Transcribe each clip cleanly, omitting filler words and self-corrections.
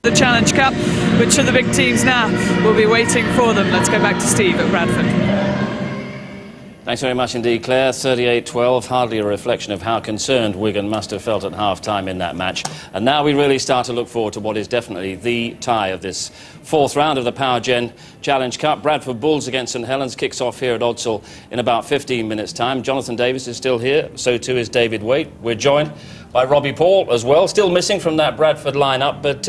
The Challenge Cup, which are the big teams now, will be waiting for them. Let's go back to Steve at Bradford. Thanks very much indeed, Claire. 38-12, hardly a reflection of how concerned Wigan must have felt at half-time in that match. And now we really start to look forward to what is definitely the tie of this fourth round of the Power Gen Challenge Cup. Bradford Bulls against St Helens kicks off here at Odsal in about 15 minutes' time. Jonathan Davis is still here, so too is David Waite. We're joined by Robbie Paul as well, still missing from that Bradford lineup, but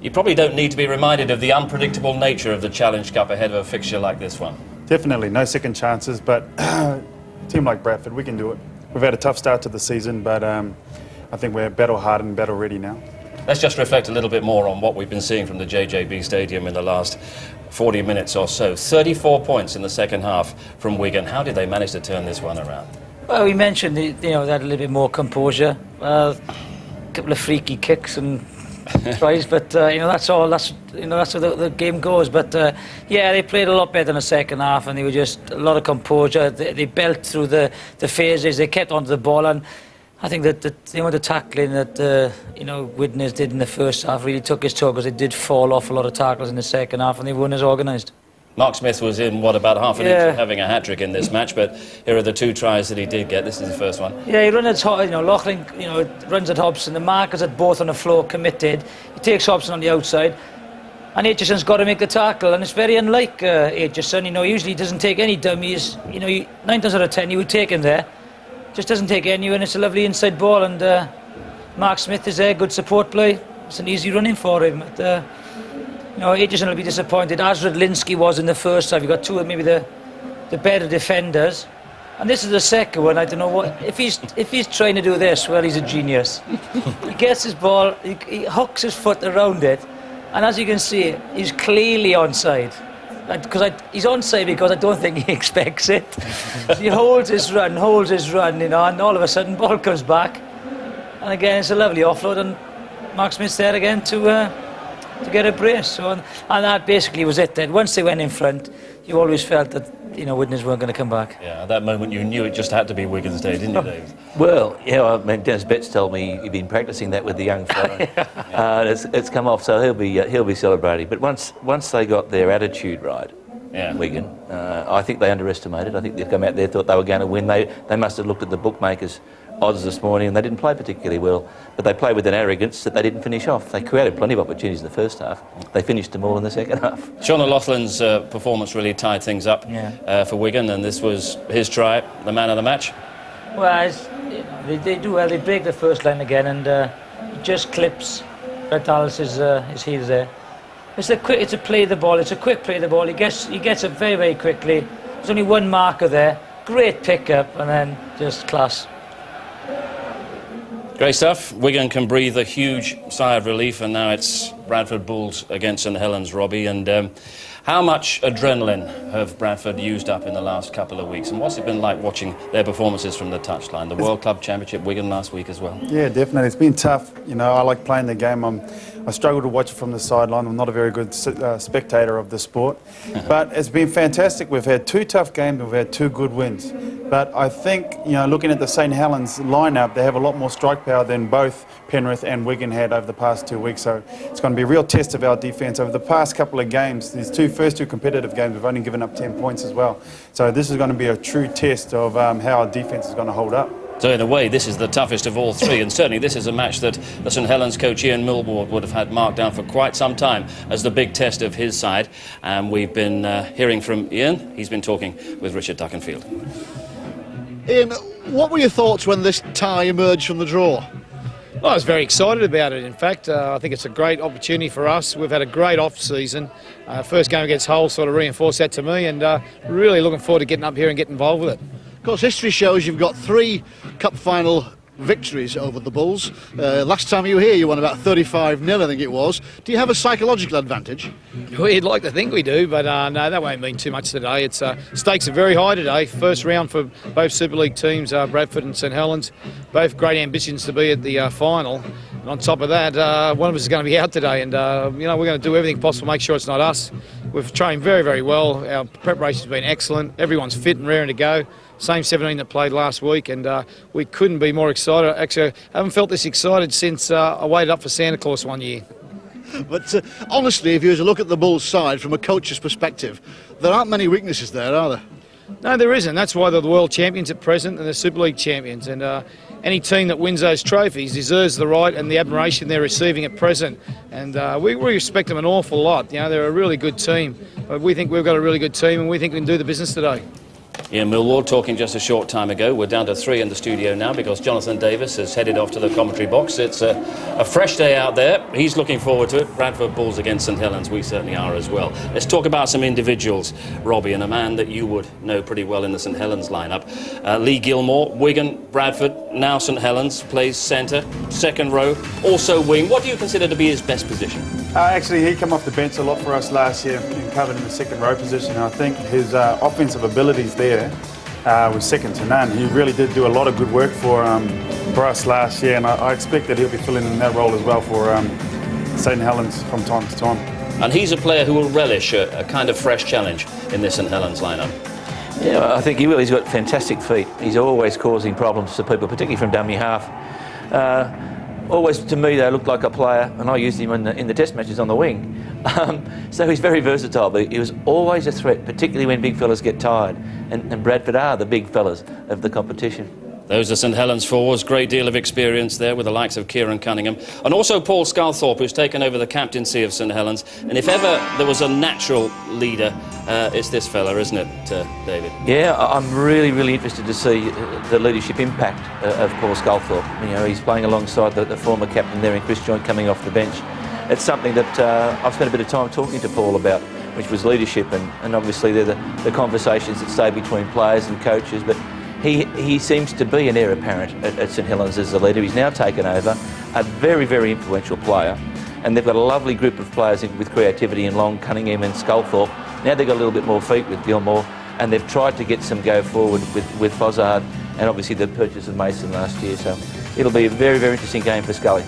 you probably don't need to be reminded of the unpredictable nature of the Challenge Cup ahead of a fixture like this one. Definitely, no second chances, but a team like Bradford, we can do it. We've had a tough start to the season, but I think we're battle-hardened, battle-ready now. Let's just reflect a little bit more on what we've been seeing from the JJB Stadium in the last 40 minutes or so. 34 points in the second half from Wigan. How did they manage to turn this one around? Well, we mentioned, they had a little bit more composure. A couple of freaky kicks and tries, but that's all. That's how the game goes. But yeah, they played a lot better in the second half, and they were just a lot of composure. They belt through the phases. They kept onto the ball, and I think that the amount of tackling that Widnes did in the first half really took his toll, because they did fall off a lot of tackles in the second half, and they weren't as organised. Mark Smith was in, about half an inch of having a hat-trick in this match, but here are the two tries that he did get. This is the first one. Yeah, he runs at Loughlin, runs at Hobson. The markers are both on the floor, committed. He takes Hobson on the outside, and Aitchison's got to make the tackle, and it's very unlike Aitchison. He usually doesn't take any dummies. 9 times out of 10 he would take him there. Just doesn't take any, and it's a lovely inside ball, and Mark Smith is there, good support play. It's an easy running for him. But, Aitchison will be disappointed, as Radlinski was in the first half. You've got two of maybe the better defenders. And this is the second one. I don't know what... If he's trying to do this, well, he's a genius. He gets his ball, he hooks his foot around it, and as you can see, he's clearly onside. He's onside because I don't think he expects it. He holds his run, and all of a sudden, ball comes back. And again, it's a lovely offload, and Mark Smith's there again to get a brace. So, and that basically was it then. Once they went in front, you always felt that Widnes weren't going to come back. Yeah, at that moment you knew it just had to be Wigan's day, didn't you, Dave? Well, Dennis Betts told me he'd been practising that with the young fella. It's come off, so he'll be celebrating. But once they got their attitude right, Wigan, I think they underestimated. I think they've come out there, thought they were going to win. They must have looked at the bookmakers' odds this morning, and they didn't play particularly well, but they played with an arrogance that they didn't finish off. They created plenty of opportunities in the first half. They finished them all in the second half. Sean O'Loughlin's performance really tied things up for Wigan, and this was his try, the man of the match. Well, they do well. They break the first line again, and he just clips Brett Dallas's his heels there. It's a play the ball. It's a quick play the ball. He gets it very, very quickly. There's only one marker there. Great pickup, and then just class. Great stuff. Wigan can breathe a huge sigh of relief, and now it's Bradford Bulls against St Helens, Robbie. And how much adrenaline have Bradford used up in the last couple of weeks, and what's it been like watching their performances from the touchline? The World Club Championship, Wigan last week as well. Yeah, definitely. It's been tough. I like playing the game. I struggle to watch it from the sideline. I'm not a very good spectator of the sport. But it's been fantastic. We've had 2 tough games, we've had 2 good wins. But I think, looking at the St Helens lineup, they have a lot more strike power than both Penrith and Wigan had over the past 2 weeks. So it's going to be a real test of our defence. Over the past couple of games, these first two competitive games, we've only given up 10 points as well. So this is going to be a true test of how our defence is going to hold up. So in a way, this is the toughest of all 3, and certainly this is a match that the St Helens coach Ian Milward would have had marked down for quite some time as the big test of his side. And we've been hearing from Ian. He's been talking with Richard Duckenfield. Ian, what were your thoughts when this tie emerged from the draw? Well, I was very excited about it. In fact, I think it's a great opportunity for us. We've had a great off-season. First game against Hull sort of reinforced that to me, and really looking forward to getting up here and getting involved with it. Of course, history shows you've got 3 cup final victories over the Bulls. Last time you were here, you won about 35-0, I think it was. Do you have a psychological advantage? We'd like to think we do, but no, that won't mean too much today. Stakes are very high today. First round for both Super League teams, Bradford and St Helens. Both great ambitions to be at the final. And on top of that, one of us is going to be out today, and we're going to do everything possible to make sure it's not us. We've trained very, very well. Our preparation's been excellent. Everyone's fit and raring to go. Same 17 that played last week, and we couldn't be more excited. Actually, I haven't felt this excited since I waited up for Santa Claus one year. But honestly, if you were to look at the Bulls side from a coach's perspective, there aren't many weaknesses there, are there? No, there isn't. That's why they're the world champions at present and the Super League champions. And any team that wins those trophies deserves the right and the admiration they're receiving at present. And we respect them an awful lot. You know, they're a really good team. But we think we've got a really good team and we think we can do the business today. Ian Millward talking just a short time ago. We're down to 3 in the studio now because Jonathan Davis has headed off to the commentary box. It's a fresh day out there. He's looking forward to it. Bradford Bulls against St Helens. We certainly are as well. Let's talk about some individuals, Robbie, and a man that you would know pretty well in the St Helens lineup. Lee Gilmore, Wigan, Bradford, now St Helens, plays centre, second row, also wing. What do you consider to be his best position? Actually, he came off the bench a lot for us last year and covered in the second row position. And I think his offensive abilities there was second to none. He really did do a lot of good work for us last year, and I expect that he'll be filling in that role as well for St Helens from time to time. And he's a player who will relish a kind of fresh challenge in this St Helens lineup. Yeah, I think he will. He's got fantastic feet. He's always causing problems to people, particularly from dummy half. Always, to me, they look like a player, and I used him in the test matches on the wing. So he's very versatile, but he was always a threat, particularly when big fellas get tired. And Bradford are the big fellas of the competition. Those are St Helens forwards, great deal of experience there with the likes of Kieran Cunningham. And also Paul Sculthorpe, who's taken over the captaincy of St Helens. And if ever there was a natural leader, it's this fella, isn't it, David? Yeah, I'm really, really interested to see the leadership impact of Paul Sculthorpe. You know, he's playing alongside the former captain there in Chris Joint coming off the bench. It's something that I've spent a bit of time talking to Paul about, which was leadership, and obviously they're the conversations that stay between players and coaches. But he seems to be an heir apparent at St Helens as the leader. He's now taken over, a very, very influential player, and they've got a lovely group of players with creativity in Long, Cunningham and Sculthorpe. Now they've got a little bit more feet with Gilmore, and they've tried to get some go forward with Fozzard, and obviously the purchase of Mason last year. So it'll be a very, very interesting game for Scully.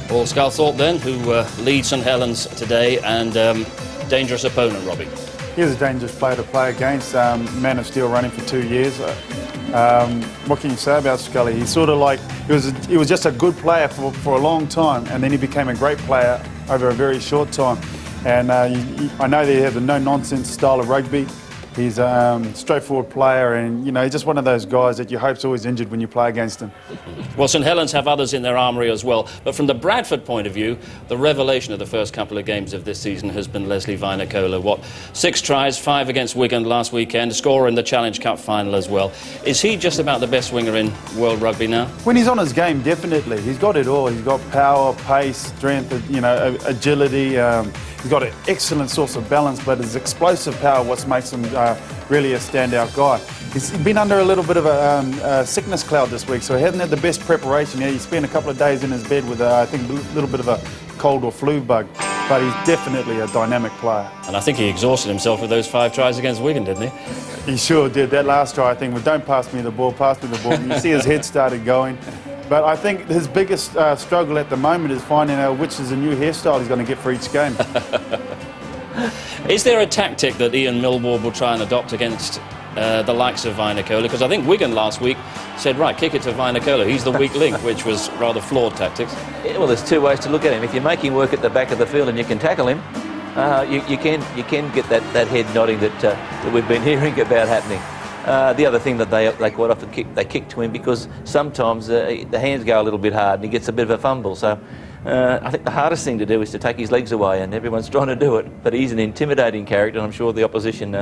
Paul Sculthorpe then, who leads St Helens today, and dangerous opponent, Robbie. He's a dangerous player to play against. Man of Steel running for 2 years. What can you say about Scully? He's sort of like, he was just a good player for a long time, and then he became a great player over a very short time. And I know they have a no-nonsense style of rugby. He's a straightforward player, and you know, he's just one of those guys that you hope's always injured when you play against him. Well, St Helens have others in their armoury as well, but from the Bradford point of view, the revelation of the first couple of games of this season has been Leslie Vinocola. What, 6 tries, 5 against Wigan last weekend, a scorer in the Challenge Cup final as well. Is he just about the best winger in world rugby now? When he's on his game, definitely. He's got it all. He's got power, pace, strength, you know, agility. He's got an excellent source of balance, but his explosive power what makes him really a standout guy. He's been under a little bit of a sickness cloud this week, so he hasn't had the best preparation. He spent a couple of days in his bed with, I think, a little bit of a cold or flu bug, but he's definitely a dynamic player. And I think he exhausted himself with those 5 tries against Wigan, didn't he? He sure did. That last try, I think, was don't pass me the ball, pass me the ball. And you see his head started going. But I think his biggest struggle at the moment is finding out which is a new hairstyle he's going to get for each game. Is there a tactic that Ian Millward will try and adopt against the likes of Vinocola? Because I think Wigan last week said, right, kick it to Vinocola. He's the weak link, which was rather flawed tactics. Yeah, well, there's 2 ways to look at him. If you make him work at the back of the field and you can tackle him, you can get that head nodding that we've been hearing about happening. The other thing that they quite often kick to him because sometimes the hands go a little bit hard and he gets a bit of a fumble. So I think the hardest thing to do is to take his legs away, and everyone's trying to do it. But he's an intimidating character, and I'm sure the opposition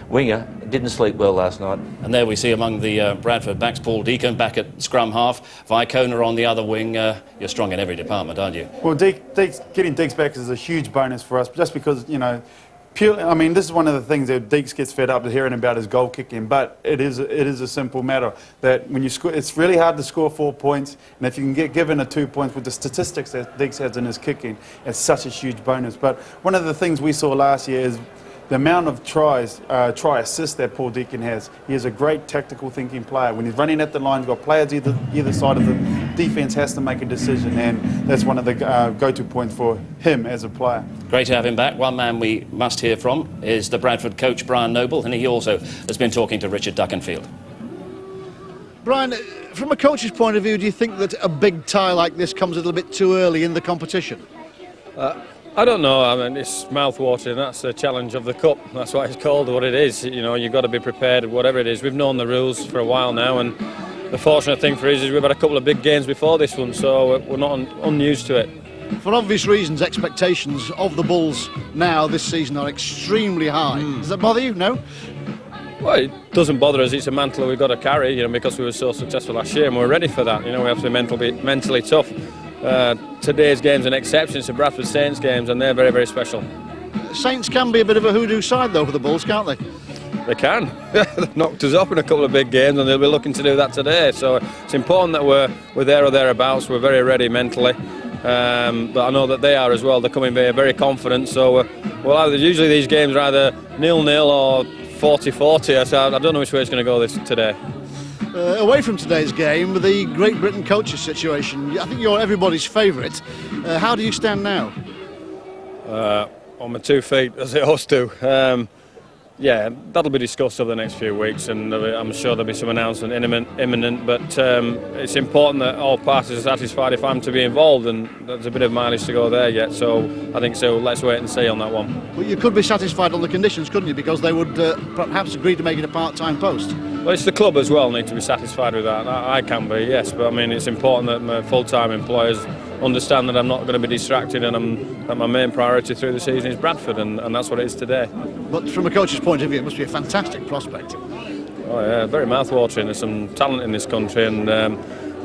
winger didn't sleep well last night. And there we see among the Bradford backs, Paul Deacon back at scrum half, Vinocola on the other wing. You're strong in every department, aren't you? Well, getting Deeks back is a huge bonus for us, just because, you know, I mean, this is one of the things that Deeks gets fed up with hearing about his goal kicking, but it is a simple matter that when you score, it's really hard to score 4 points, and if you can get given a 2 points with the statistics that Deeks has in his kicking, it's such a huge bonus. But one of the things we saw last year is the amount of try assists that Paul Deacon has. He is a great tactical thinking player. When he's running at the line, he's got players either side of the defence has to make a decision, and that's one of the go-to points for him as a player. Great to have him back. One man we must hear from is the Bradford coach, Brian Noble, and he also has been talking to Richard Duckenfield. Brian, from a coach's point of view, do you think that a big tie like this comes a little bit too early in the competition? I don't know. I mean, it's mouth-watering. That's the challenge of the cup. That's why it's called what it is. You know, you've got to be prepared, whatever it is. We've known the rules for a while now, and the fortunate thing for us is we've had a couple of big games before this one, so we're not unused to it. For obvious reasons, expectations of the Bulls now this season are extremely high. Does that bother you? No? Well, it doesn't bother us. It's a mantle we've got to carry, you know, because we were so successful last year, and we're ready for that. You know, we have to be mentally tough. Today's game's an exception. It's the Bradford Saints games, and they're very, very special. Saints can be a bit of a hoodoo side, though, for the Bulls, can't they? They can. They've knocked us up in a couple of big games, and they'll be looking to do that today. So it's important that we're there or thereabouts. We're very ready mentally. But I know that they are as well. They're coming very, very confident. So usually these games are either 0-0 or 40-40. So I don't know which way it's going to go today. Away from today's game, the Great Britain coaches situation, I think you're everybody's favourite. How do you stand now? On my 2 feet, as it ought to. Yeah, that'll be discussed over the next few weeks, and I'm sure there'll be some announcement imminent, but it's important that all parties are satisfied if I'm to be involved, and there's a bit of mileage to go there yet, so I think so. Let's wait and see on that one. Well, you could be satisfied on the conditions, couldn't you, because they would perhaps agree to make it a part-time post? Well, it's the club as well need to be satisfied with that. I can be, yes, but I mean it's important that my full-time employers understand that I'm not going to be distracted, and that my main priority through the season is Bradford, and that's what it is today. But from a coach's point of view, it must be a fantastic prospect. Oh yeah, very mouth-watering. There's some talent in this country, and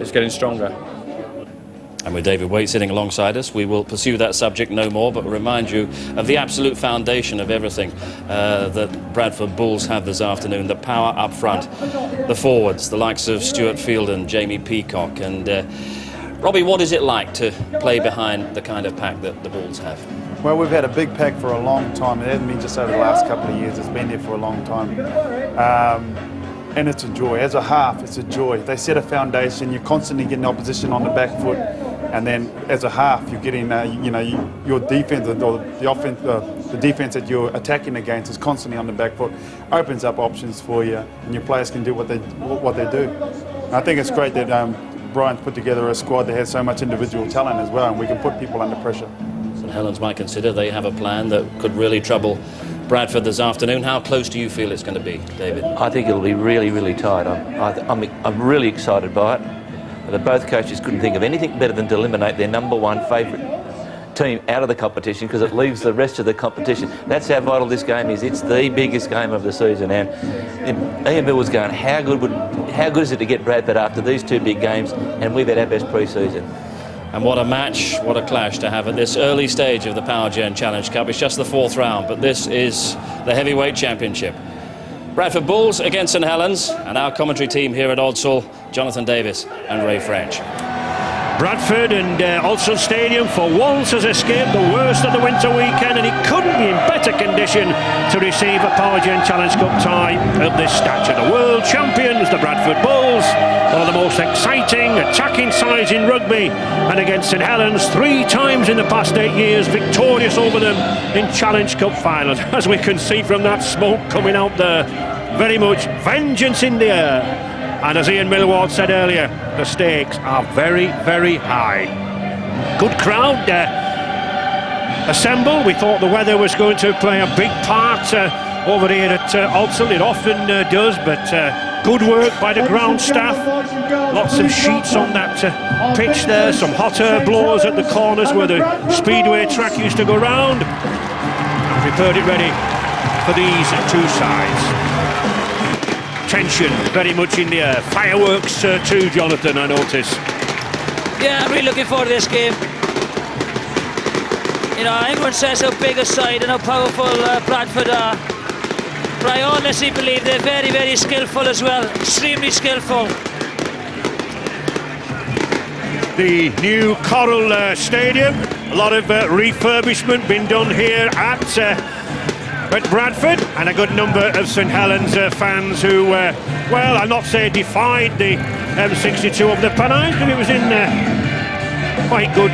it's getting stronger. And with David Waite sitting alongside us, we will pursue that subject no more, but remind you of the absolute foundation of everything that Bradford Bulls have this afternoon. The power up front, the forwards, the likes of Stuart Field and Jamie Peacock. And Robbie, what is it like to play behind the kind of pack that the Bulls have? Well, we've had a big pack for a long time. It hasn't been just over the last couple of years. It's been there for a long time. And it's a joy. As a half, it's a joy. They set a foundation. You're constantly getting opposition on the back foot. And then as a half, you're getting, your defense, or the offense, the defense that you're attacking against is constantly on the back foot. Opens up options for you, and your players can do what they do. And I think it's great that Brian's put together a squad that has so much individual talent as well, and we can put people under pressure. St Helens might consider they have a plan that could really trouble Bradford this afternoon. How close do you feel it's going to be, David? I think it'll be really, really tight. I'm really excited by it. Both coaches couldn't think of anything better than to eliminate their number one favourite team out of the competition, because it leaves the rest of the competition. That's how vital this game is. It's the biggest game of the season, and Ian Bill was going, how good is it to get Bradford after these two big games, and we've had our best pre-season. And what a match, what a clash to have at this early stage of the Power Gen Challenge Cup. It's just the 4th round, but this is the Heavyweight Championship. Bradford Bulls against St Helens, and our commentary team here at Odsal, Jonathan Davis and Ray French. Bradford and Odsal Stadium for once has escaped the worst of the winter weekend, and it couldn't be in better condition to receive a Power Gen Challenge Cup tie of this stature. The world champions, the Bradford Bulls, one of the most exciting attacking sides in rugby, and against St Helens 3 times in the past 8 years, victorious over them in Challenge Cup finals. As we can see from that smoke coming out there, very much vengeance in the air. And as Ian Millward said earlier, the stakes are very, very high. Good crowd assembled. We thought the weather was going to play a big part over here at Odsal. It often does, but good work by the ground staff. Lots of sheets on that pitch there, some hot air blowers at the corners where the speedway track used to go round. And prepared it ready for these two sides. Tension very much in the air. Fireworks too, Jonathan, I notice. Yeah, I'm really looking forward to this game. You know, everyone says how big a side and how powerful Bradford are. But I honestly believe they're very, very skillful as well. Extremely skillful. The new Coral Stadium. A lot of refurbishment been done here at Bradford, and a good number of St Helens fans who, well, I'll not say defied the M62 of the Pennines, but it was in quite good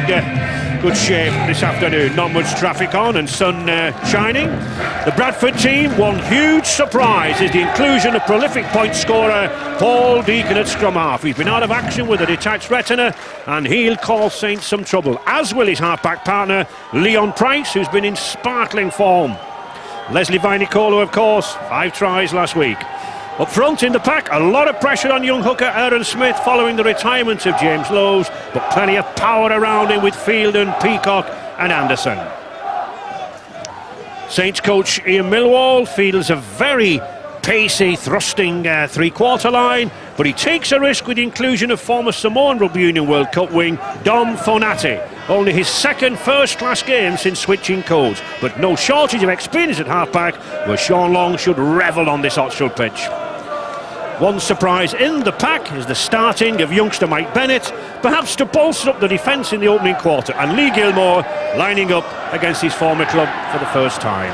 good shape this afternoon. Not much traffic on and sun shining. The Bradford team, one huge surprise is the inclusion of prolific point scorer Paul Deacon at scrum half. He's been out of action with a detached retina and he'll cause Saints some trouble, as will his half-back partner Leon Price, who's been in sparkling form. Leslie Vainicolo, of course, 5 tries last week. Up front in the pack, a lot of pressure on young hooker Aaron Smith following the retirement of James Lowes, but plenty of power around him with Fielden, Peacock and Anderson. Saints coach Ian Millwall feels a very pacey, thrusting three-quarter line, but he takes a risk with the inclusion of former Samoan Rugby Union World Cup wing Dom Fonate. Only his second first-class game since switching codes, but no shortage of experience at half-back, where Sean Long should revel on this Oxford pitch. One surprise in the pack is the starting of youngster Mike Bennett, perhaps to bolster up the defence in the opening quarter, and Lee Gilmore lining up against his former club for the first time.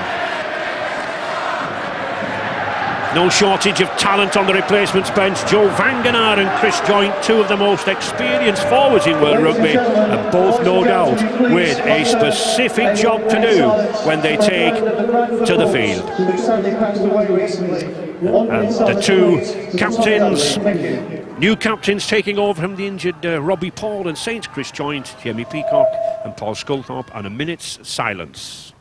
No shortage of talent on the replacements bench. Joe Vangenaar and Chris Joynt, two of the most experienced forwards in World Rugby, and both no doubt with a specific job to do when they take to the field. And the two captains, new captains taking over from the injured Robbie Paul and Saints, Chris Joynt, Jamie Peacock and Paul Sculthorpe, and a minute's silence.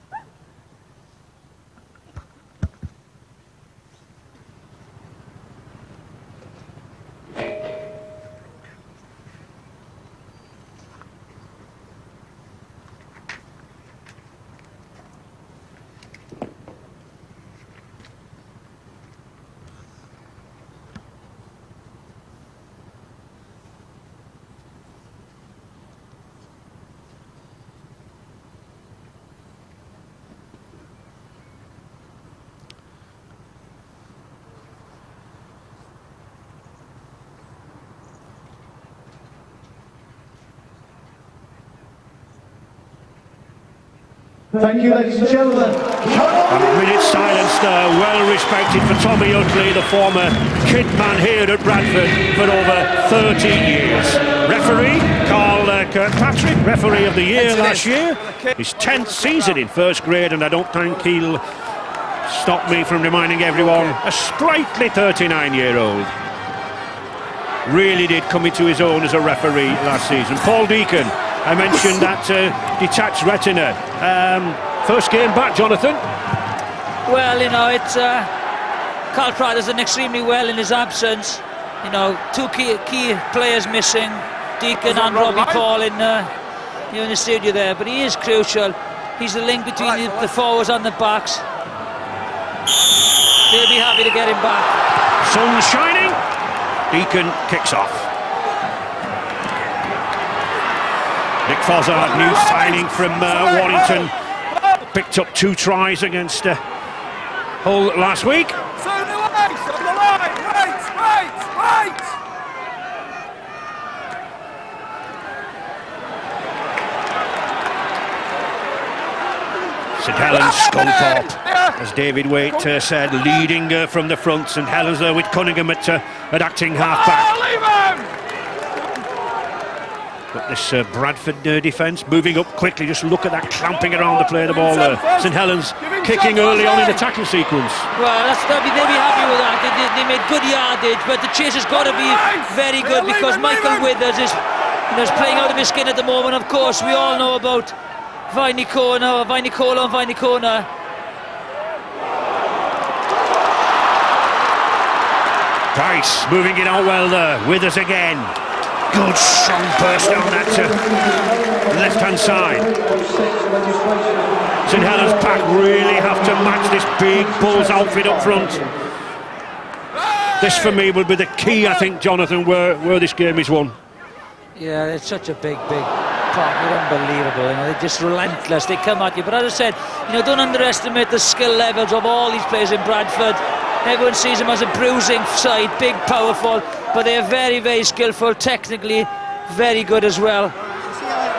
Thank you, ladies and gentlemen. A minute's silence there, well respected for Tommy Utley, the former kid man here at Bradford for over 30 years. Referee, Carl Kirkpatrick, referee of the year last year. His 10th season in first grade, and I don't think he'll stop me from reminding everyone, a sprightly 39-year-old. Really did come into his own as a referee last season. Paul Deacon, I mentioned that detached retina. First game back, Jonathan? Well, you know, it's Carl Pratt has done extremely well in his absence. You know, two key players missing, Deacon and Robbie Paul in the studio there. But he is crucial. He's the link between the forwards and the backs. They'll be happy to get him back. Sun shining. Deacon kicks off. Nick Fozzard, new signing from Warrington, picked up 2 tries against Hull last week. St Helens, Sculthorpe, as David Waite said, leading from the front. St Helens there with Cunningham at acting half-back. But this Bradford defence moving up quickly. Just look at that clamping around the play of the ball there. St Helens kicking early on in the tackle sequence. Well, they'll be happy with that. They made good yardage, but the chase has got to be very good because Michael Withers is playing out of his skin at the moment. Of course, we all know about Vainicolo and Vainicona. Price moving it out well there. Withers again. Good strong burst down that left-hand side. St Helens pack really have to match this big Bulls outfit up front. This for me will be the key, I think, Jonathan, where this game is won. Yeah, it's such a big pack. They're unbelievable. You know, they're just relentless. They come at you. But as I said, you know, don't underestimate the skill levels of all these players in Bradford. Everyone sees them as a bruising side, big, powerful, but they are very, very skillful, technically very good as well.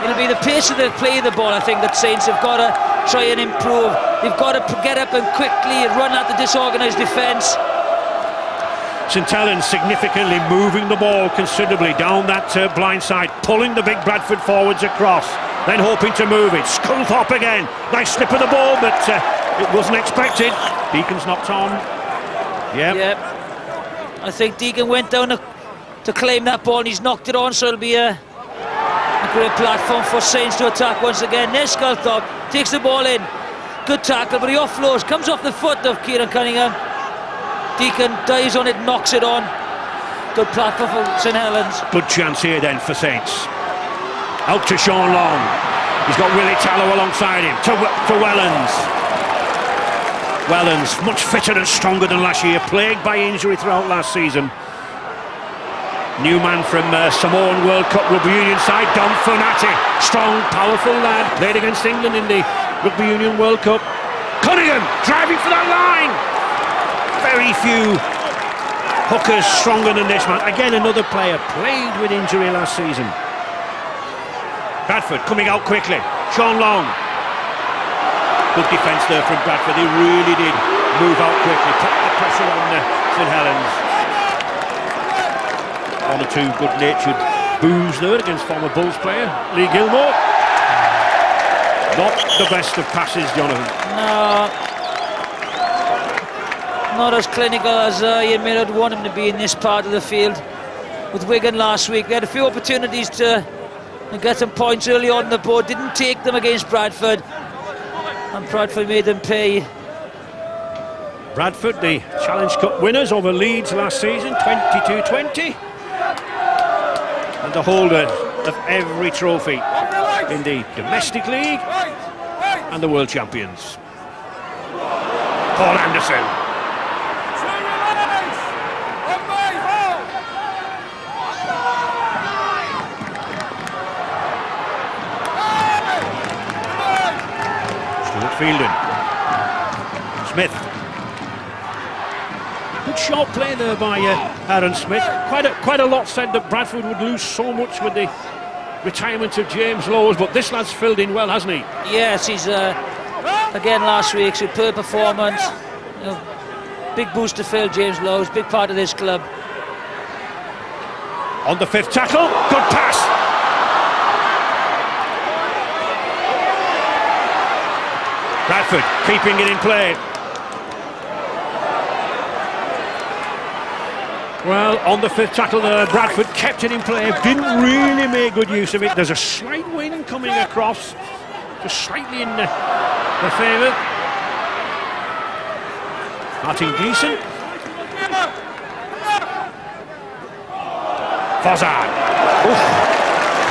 It'll be the pace of the play of the ball, I think, that Saints have got to try and improve. They've got to get up and quickly run at the disorganised defence. St Helens significantly moving the ball considerably down that blind side, pulling the big Bradford forwards across. then hoping to move it. Sculthorpe again. Nice slip of the ball, but it wasn't expected. Deacon's knocked on. Yep. I think Deacon went down to claim that ball and he's knocked it on, so it'll be a great platform for Saints to attack once again. There's Sculthorpe, takes the ball in. Good tackle, but he offloads, comes off the foot of Kieran Cunningham. Deacon dives on it, knocks it on. Good platform for St Helens. Good chance here then for Saints. Out to Sean Long. He's got Willie Tallow alongside him. To Wellens. Wellens, much fitter and stronger than last year, plagued by injury throughout last season. New man from Samoan World Cup Rugby Union side, Don Funati. Strong, powerful lad, played against England in the Rugby Union World Cup. Cunningham, driving for that line. Very few hookers stronger than this man. Again, another player plagued with injury last season. Bradford coming out quickly. Sean Long. Good defence there from Bradford. They really did move out quickly, put the pressure on St Helens. One or two good-natured boos there against former Bulls player Lee Gilmore. Not the best of passes, Jonathan. No, not as clinical as you may not want him to be in this part of the field. With Wigan last week, they had a few opportunities to get some points early on the board, didn't take them against Bradford, and Bradford made them pay. Bradford, the Challenge Cup winners over Leeds last season, 22-20, and the holder of every trophy in the domestic league and the world champions. Paul Anderson. Stuart Fielding. Smith. Good short play there by Aaron Smith. Quite a lot said that Bradford would lose so much with the retirement of James Lowes, but this lad's filled in well, hasn't he? Yes, he's again last week, superb performance. You know, big boost to Phil James Lowes, big part of this club. On the fifth tackle, good pass. Bradford keeping it in play. Well, on the fifth tackle there, Bradford kept it in play, didn't really make good use of it. There's a slight wind coming across, just slightly in the favour. Martin Gleeson. Fozzard.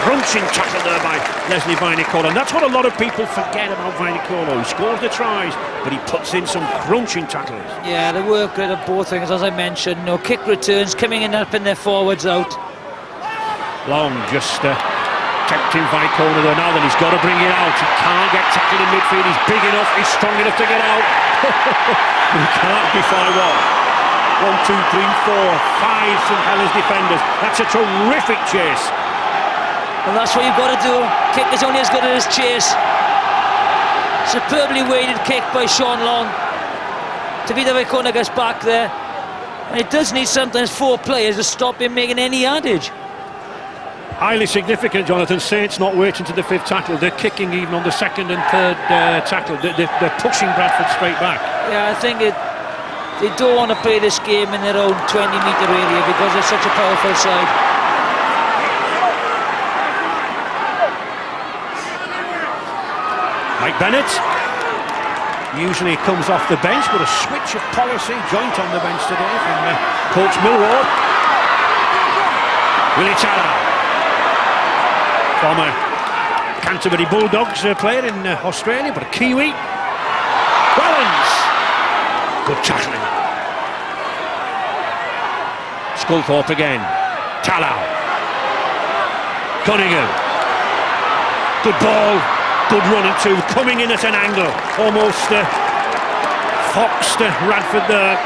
Crunching tackle there by Leslie Vainicolo, and that's what a lot of people forget about Vainicolo. He scores the tries, but he puts in some crunching tackles. Yeah, they work great at both things, as I mentioned. No kick returns, coming in, helping their forwards out. Long just tempting Vainicolo there now, then he's got to bring it out. He can't get tackled in midfield. He's big enough, he's strong enough to get out. He can't defy what? 1, 2, 3, 4, 5 St Helens defenders. That's a terrific chase. And that's what you've got to do. Kick is only as good as his chase. Superbly weighted kick by Sean Long. Tavita Vaikona gets back there. And it does need sometimes 4 players to stop him making any yardage. Highly significant, Jonathan. Saints not waiting to the fifth tackle. They're kicking even on the second and third tackle. They're pushing Bradford straight back. Yeah, I think they don't want to play this game in their own 20-metre area because they're such a powerful side. Mike Bennett usually comes off the bench, but a switch of policy, joint on the bench today from coach Millward. Willie Tallow, former Canterbury Bulldogs player in Australia, but a Kiwi. Wellens, good tackling. Sculthorpe again. Tallow. Cunningham. Good ball. Good running too, coming in at an angle, almost foxed Bradford there.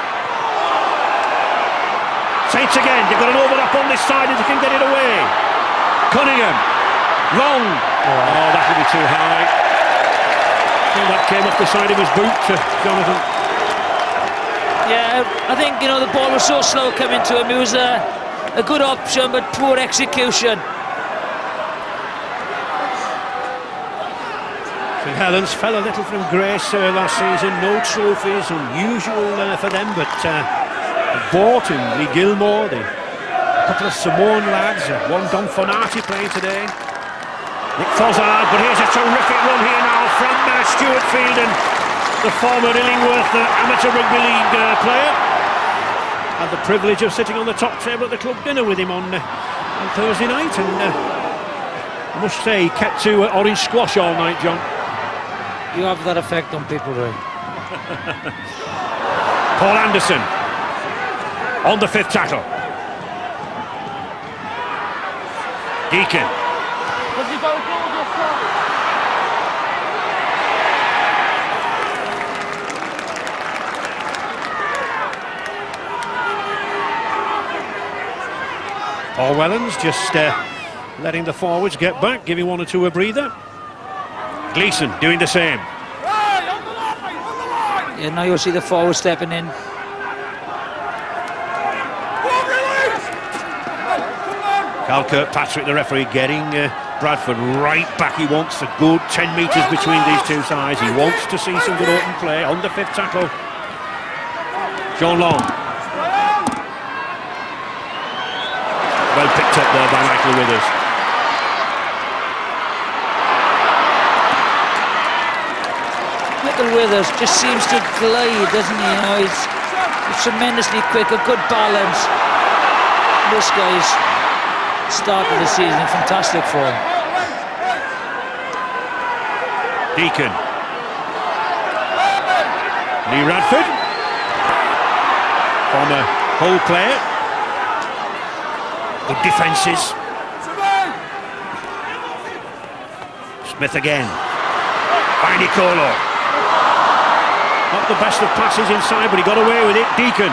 Saints again, they've got an overlap on this side if they can get it away. Cunningham, Long, oh that would be too high. I think that came off the side of his boot, Jonathan. Yeah, I think, you know, the ball was so slow coming to him. It was a good option, but poor execution. Helens fell a little from grace last season. No trophies, unusual for them, but Bort and Lee Gilmore, a couple of Samoan lads, one Don Fonati playing today. Nick Fozzard, but here's a terrific run here now from Stuart Field, and the former Illingworth amateur rugby league player. Had the privilege of sitting on the top table at the club dinner with him on Thursday night, and I must say, he kept to orange squash all night, John. You have that effect on people, Ray. Paul Anderson on the 5th tackle. Deacon. Paul Wellens just letting the forwards get back, giving one or two a breather. Gleeson doing the same. Yeah, now you'll see the forward stepping in. Carl Kirkpatrick, the referee, getting Bradford right back. He wants a good 10 metres between these two sides. He wants to see some good open play on the 5th tackle. John Long. Well picked up there by Michael Withers. Michael Withers just seems to glide, doesn't he? You know, he's tremendously quick, a good balance. This guy's start of the season, fantastic for him. Deacon. Lee Radford, former Hull player. Good defences. Smith again. Findy Colo. Not the best of passes inside, but he got away with it. Deacon.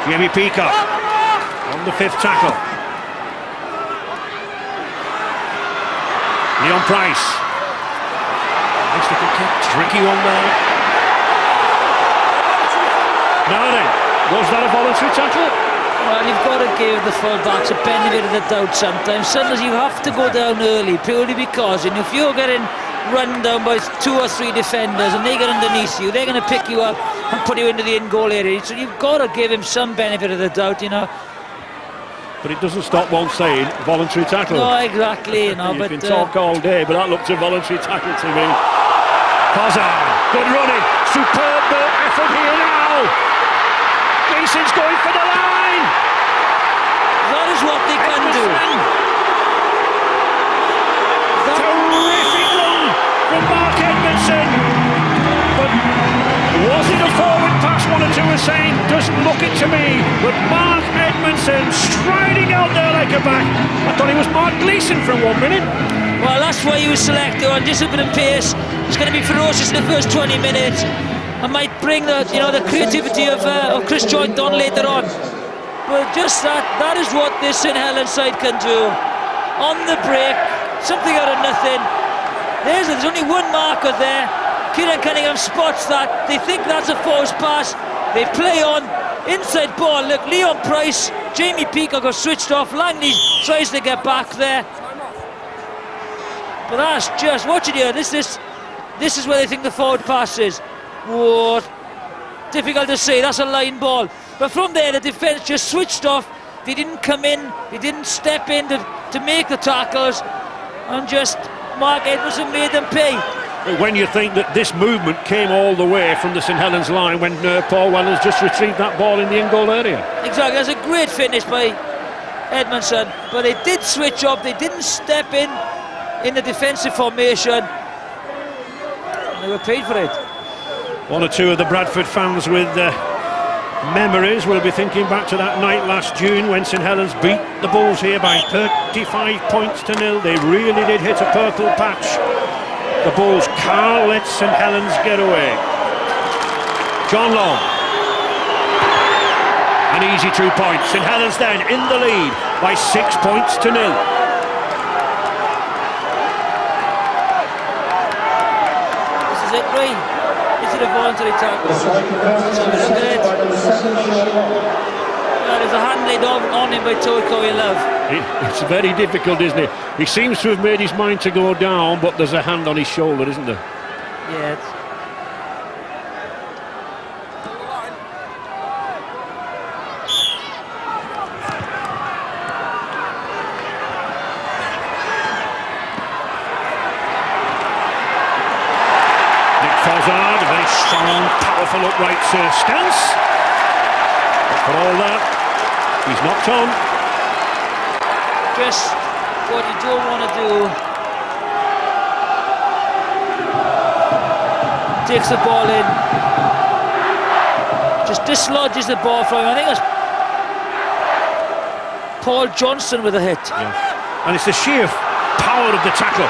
Jamie Peacock on the 5th tackle. Leon Price. Nice little kick. Tricky one there. Now then, was that a voluntary tackle? Well, you've got to give the full-backs a benefit of the doubt sometimes. Sometimes you have to go down early purely because, and if you're getting run down by 2 or 3 defenders and they get underneath you, they're going to pick you up and put you into the in-goal area. So you've got to give him some benefit of the doubt, you know. But it doesn't stop one saying voluntary tackle. No, exactly, you know. You can talk all day, but that looked a voluntary tackle to me. Fozzard, good running, superb effort here now. Gleeson's going for the line. That is what they can do. Terrific run from Mark Edmondson. But was it a forward pass? One or two are saying, doesn't look it to me. But Mark Edmondson striding out there like a back. I thought he was Mark Gleeson for 1 minute. Well, that's why he was selected on discipline and pace. It's going to be ferocious in the first 20 minutes. I might bring the, you know, the creativity of Chris Joynt on later on. But just that is what this St Helens side can do. On the break, something out of nothing. There's only one marker there. Kieran Cunningham spots that. They think that's a forced pass. They play on. Inside ball. Look, Leon Price, Jamie Peacock got switched off. Langley tries to get back there. But that's just, watch it here. This is where they think the forward pass is. Whoa. Difficult to say. That's a line ball. But from there, the defence just switched off. They didn't come in. They didn't step in to make the tackles. And just Mark Edmondson made them pay. When you think that this movement came all the way from the St Helens line when Paul Wellens just retrieved that ball in the in-goal area. Exactly, that's a great finish by Edmondson, but they did switch up, they didn't step in the defensive formation, and they were paid for it. One or two of the Bradford fans with memories will be thinking back to that night last June when St Helens beat the Bulls here by 35 points to 0. They really did hit a purple patch. The Bulls can't let St Helens get away. John Long. An easy 2 points. St Helens then in the lead by 6 points to 0. This is it, Ray. Is it a voluntary tackle? Let's have a look at it. Well, there's a hand laid on him by Toiko Love. It's very difficult, isn't it? He seems to have made his mind to go down, but there's a hand on his shoulder, isn't there? Yeah. Fozzard, a very strong, powerful upright stance. For all that, he's knocked on. Just what you don't want to do. Takes the ball in. Just dislodges the ball from him. I think it's Paul Johnson with a hit. Yeah. And it's the sheer power of the tackle.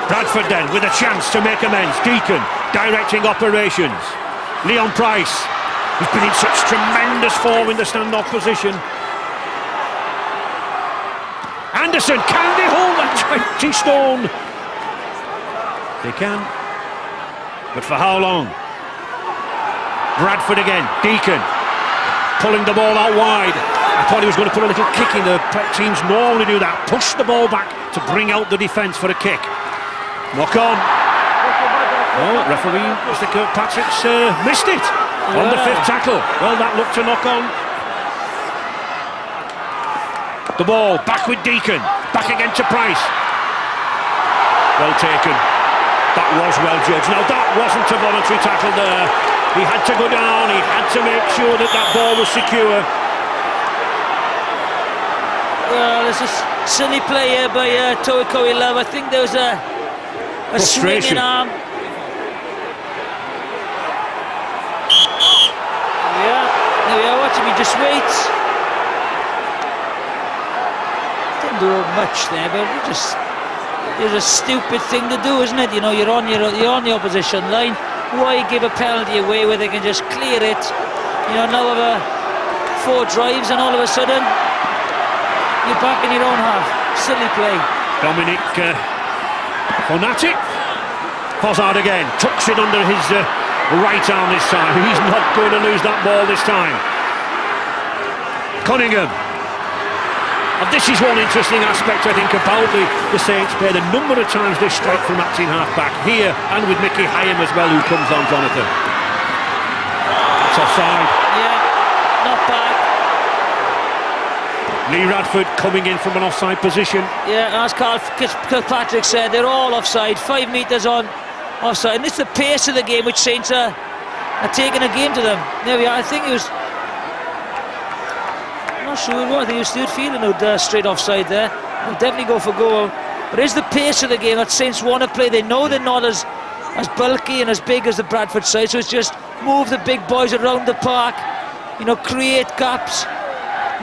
Bradford then with a chance to make amends. Deacon directing operations. Leon Price, who's been in such tremendous form in the standoff position. Anderson, can they hold that 20 stone? They can. But for how long? Bradford again. Deacon pulling the ball out wide. I thought he was going to put a little kick in. The teams normally do that. Push the ball back to bring out the defence for a kick. Knock on. Oh, referee Mr. Kirkpatrick's missed it on the fifth tackle. Well, that looked to knock on. The ball back with Deacon. Back again to Price. Well taken. That was well judged. Now that wasn't a voluntary tackle there. He had to go down. He had to make sure that that ball was secure. Well, this is silly play here by Toiko Love. I think there was a swinging arm. Yeah, there we are. Watch him. He just waits. Didn't do much there, but it's a stupid thing to do, isn't it? You know, you're on the opposition line. Why give a penalty away where they can just clear it? You know, now over 4 drives, and all of a sudden you're back in your own half. Silly play. Dominic Fonatic. Fozzard again, tucks it under his right arm this time. He's not going to lose that ball this time. Cunningham. And this is one interesting aspect, I think, about the Saints play. The number of times they strike from acting half-back here, and with Mickey Hyam as well, who comes on, Jonathan. That's offside. Yeah, not bad. Lee Radford coming in from an offside position. Yeah, as Carl Kirkpatrick said, they're all offside. 5 metres on offside. And it's the pace of the game which Saints are taking a game to them. There we are. I think it was... I'm not sure what. I think he was still feeling out straight offside there. They'll definitely go for goal. But it's the pace of the game that Saints want to play. They know they're not as bulky and as big as the Bradford side, so it's just move the big boys around the park, you know, create gaps,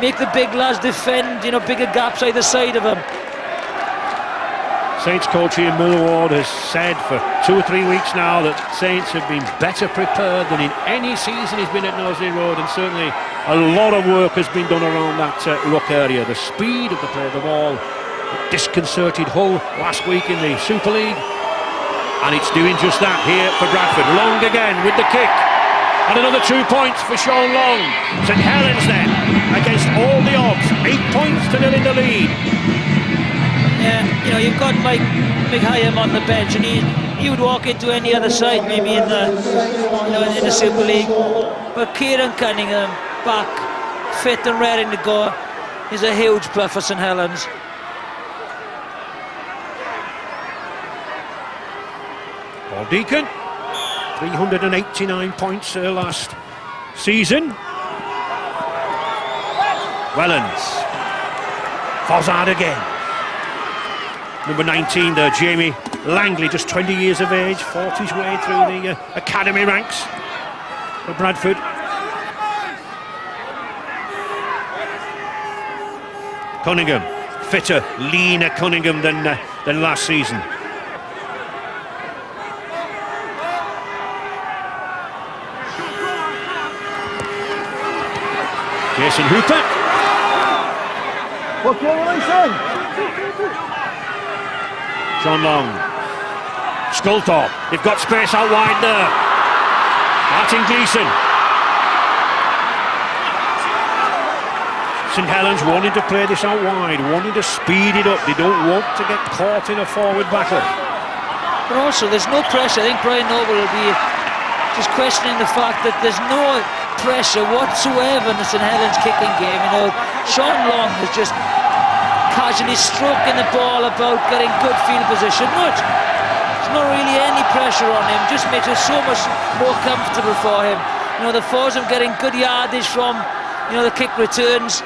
make the big lads defend, you know, bigger gaps either side of them. Saints coach Ian Millward has said for 2 or 3 weeks now that Saints have been better prepared than in any season he's been at Knowsley Road, and certainly a lot of work has been done around that ruck area. The speed of the play of the ball disconcerted Hull last week in the Super League, and it's doing just that here for Bradford. Long again with the kick, and another 2 points for Sean Long. St Helens then, against all the odds, 8 points to 0 in the lead. Yeah, you know, you've got Mike Hyam on the bench, and he would walk into any other side, maybe in the, you know, in the Super League. But Kieran Cunningham back, fit and ready to go, is a huge plus for St Helens. Paul Deacon, 389 points last season. Wellens, Fozzard again. Number 19 there, Jamie Langley, just 20 years of age, fought his way through the academy ranks for Bradford. Cunningham, fitter, leaner Cunningham than last season. Jason Hooper. What's your relation? John Long. Sculthorpe. They've got space out wide there. Martin Gleeson. St Helens wanting to play this out wide, wanting to speed it up. They don't want to get caught in a forward battle. But also, there's no pressure. I think Brian Noble will be just questioning the fact that there's no pressure whatsoever in the St Helens kicking game. You know, Sean Long is just casually stroking the ball about, getting good field position. There's not really any pressure on him. Just makes it so much more comfortable for him. You know, the forwards are getting good yardage from, you know, the kick returns.